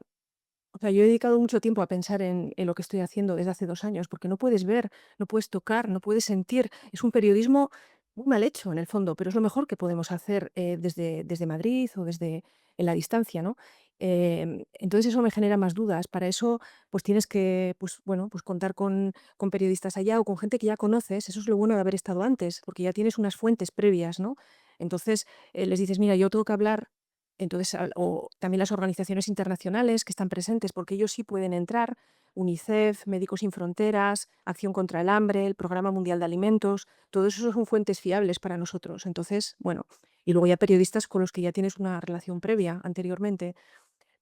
D: o sea, yo he dedicado mucho tiempo a pensar en lo que estoy haciendo desde hace 2 años, porque no puedes ver, no puedes tocar, no puedes sentir. Es un periodismo muy mal hecho, en el fondo, pero es lo mejor que podemos hacer, desde Madrid o desde en la distancia, ¿no? Entonces eso me genera más dudas. Para eso, pues tienes que, pues bueno, pues contar con periodistas allá o con gente que ya conoces. Eso es lo bueno de haber estado antes, porque ya tienes unas fuentes previas, ¿no? Entonces, les dices: "Mira, yo tengo que hablar". Entonces, o también las organizaciones internacionales que están presentes, porque ellos sí pueden entrar, UNICEF, Médicos Sin Fronteras, Acción contra el Hambre, el Programa Mundial de Alimentos, todo eso son fuentes fiables para nosotros. Entonces, bueno, y luego ya periodistas con los que ya tienes una relación previa anteriormente,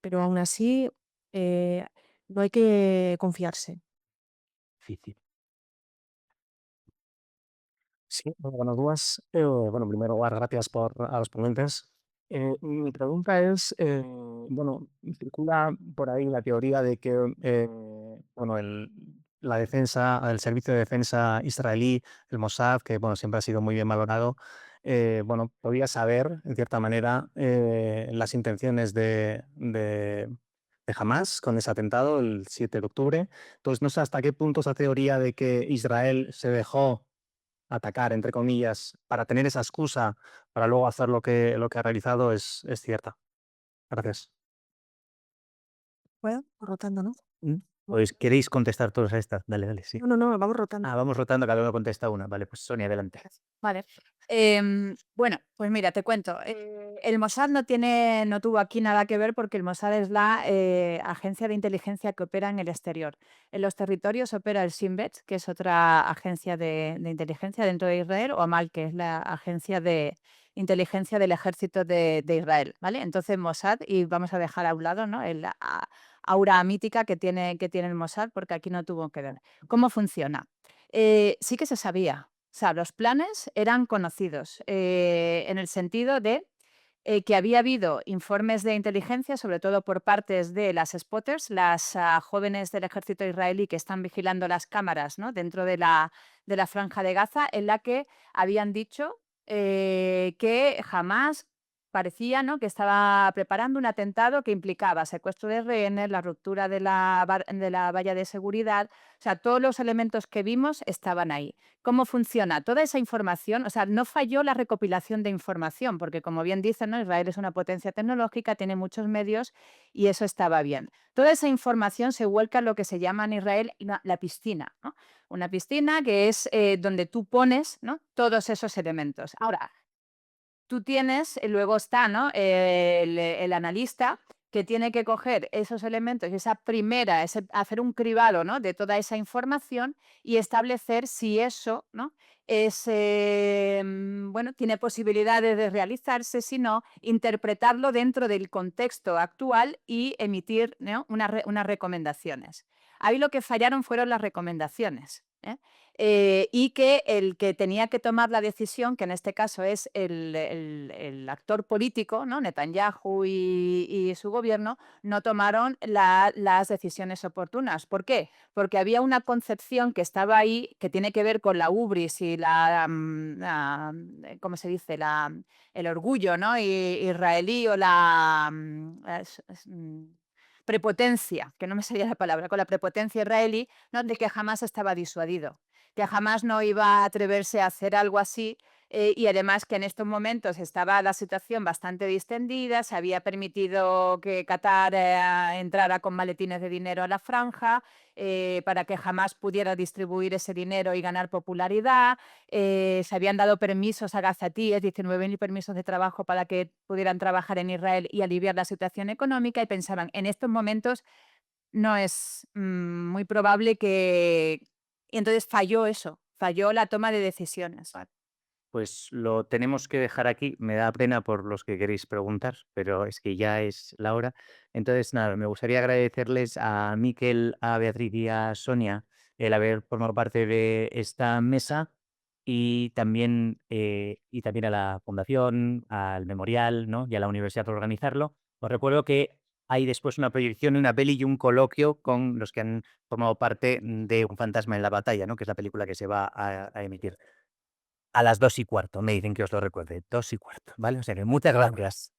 D: pero aún así, eh, no hay que confiarse.
A: Difícil.
J: Sí, muy buenas dudas. Bueno, en primer lugar, gracias a los ponentes. Mi pregunta es, bueno, circula por ahí la teoría de que, bueno, la defensa, el servicio de defensa israelí, el Mossad, que bueno, siempre ha sido muy bien valorado, bueno, podía saber, en cierta manera, las intenciones de Hamás con ese atentado el 7 de octubre. Entonces, no sé hasta qué punto esa teoría de que Israel se dejó atacar, entre comillas, para tener esa excusa para luego hacer lo que ha realizado es cierta. Gracias.
D: Bueno, rotando, ¿no?
A: Pues queréis contestar todos a esta. Dale, dale, sí.
D: No, vamos rotando.
A: Vamos rotando, cada uno contesta una. Vale, pues Sonia, adelante.
B: Vale. Bueno, pues mira, te cuento. El Mossad no tuvo aquí nada que ver porque el Mossad es la agencia de inteligencia que opera en el exterior. En los territorios opera el Shin Bet, que es otra agencia de inteligencia dentro de Israel, o Amal, que es la agencia de inteligencia del ejército de Israel, ¿vale? Entonces Mossad, y vamos a dejar a un lado, ¿no? Aura mítica que tiene el Mossad, porque aquí no tuvo que ver. ¿Cómo funciona? Sí que se sabía. O sea, los planes eran conocidos en el sentido de que había habido informes de inteligencia, sobre todo por partes de las spotters, las jóvenes del ejército israelí que están vigilando las cámaras, ¿no? Dentro de la franja de Gaza, en la que habían dicho que jamás parecía, ¿no?, que estaba preparando un atentado que implicaba secuestro de rehenes, la ruptura de de la valla de seguridad. O sea, todos los elementos que vimos estaban ahí. ¿Cómo funciona? Toda esa información, o sea, no falló la recopilación de información, porque como bien dicen, ¿no?, Israel es una potencia tecnológica, tiene muchos medios y eso estaba bien. Toda esa información se vuelca en lo que se llama en Israel la piscina, ¿no? Una piscina que es donde tú pones, ¿no?, todos esos elementos. Ahora, tú tienes, luego está, ¿no?, el analista que tiene que coger esos elementos y hacer un cribado, ¿no?, de toda esa información y establecer si eso, ¿no?, es, bueno, tiene posibilidades de realizarse, si no, interpretarlo dentro del contexto actual y emitir, ¿no?, unas recomendaciones. Ahí lo que fallaron fueron las recomendaciones, ¿eh? Y que el que tenía que tomar la decisión, que en este caso es el actor político, ¿no?, Netanyahu y su gobierno, no tomaron las decisiones oportunas. ¿Por qué? Porque había una concepción que estaba ahí que tiene que ver con la hubris y ¿cómo se dice? El orgullo, ¿no?, israelí, o prepotencia, que no me salía la palabra, con la prepotencia israelí, ¿no?, de que jamás estaba disuadido, que jamás no iba a atreverse a hacer algo así, y además que en estos momentos estaba la situación bastante distendida, se había permitido que Qatar entrara con maletines de dinero a la franja para que jamás pudiera distribuir ese dinero y ganar popularidad. Se habían dado permisos a gazatíes, 19.000 permisos de trabajo para que pudieran trabajar en Israel y aliviar la situación económica, y pensaban, en estos momentos no es muy probable que... Y entonces falló eso, falló la toma de decisiones.
A: Vale. Pues lo tenemos que dejar aquí. Me da pena por los que queréis preguntar, pero es que ya es la hora. Entonces, nada, me gustaría agradecerles a Miquel, a Beatriz y a Sonia el haber formado parte de esta mesa, y también a la Fundación, al Memorial, ¿no?, y a la universidad por organizarlo. Os recuerdo que hay después una proyección, una peli y un coloquio con los que han formado parte de Un fantasma en la batalla, ¿no?, que es la película que se va a emitir. A las 2:15, me dicen que os lo recuerde, 2:15, ¿vale? O sea que muchas gracias.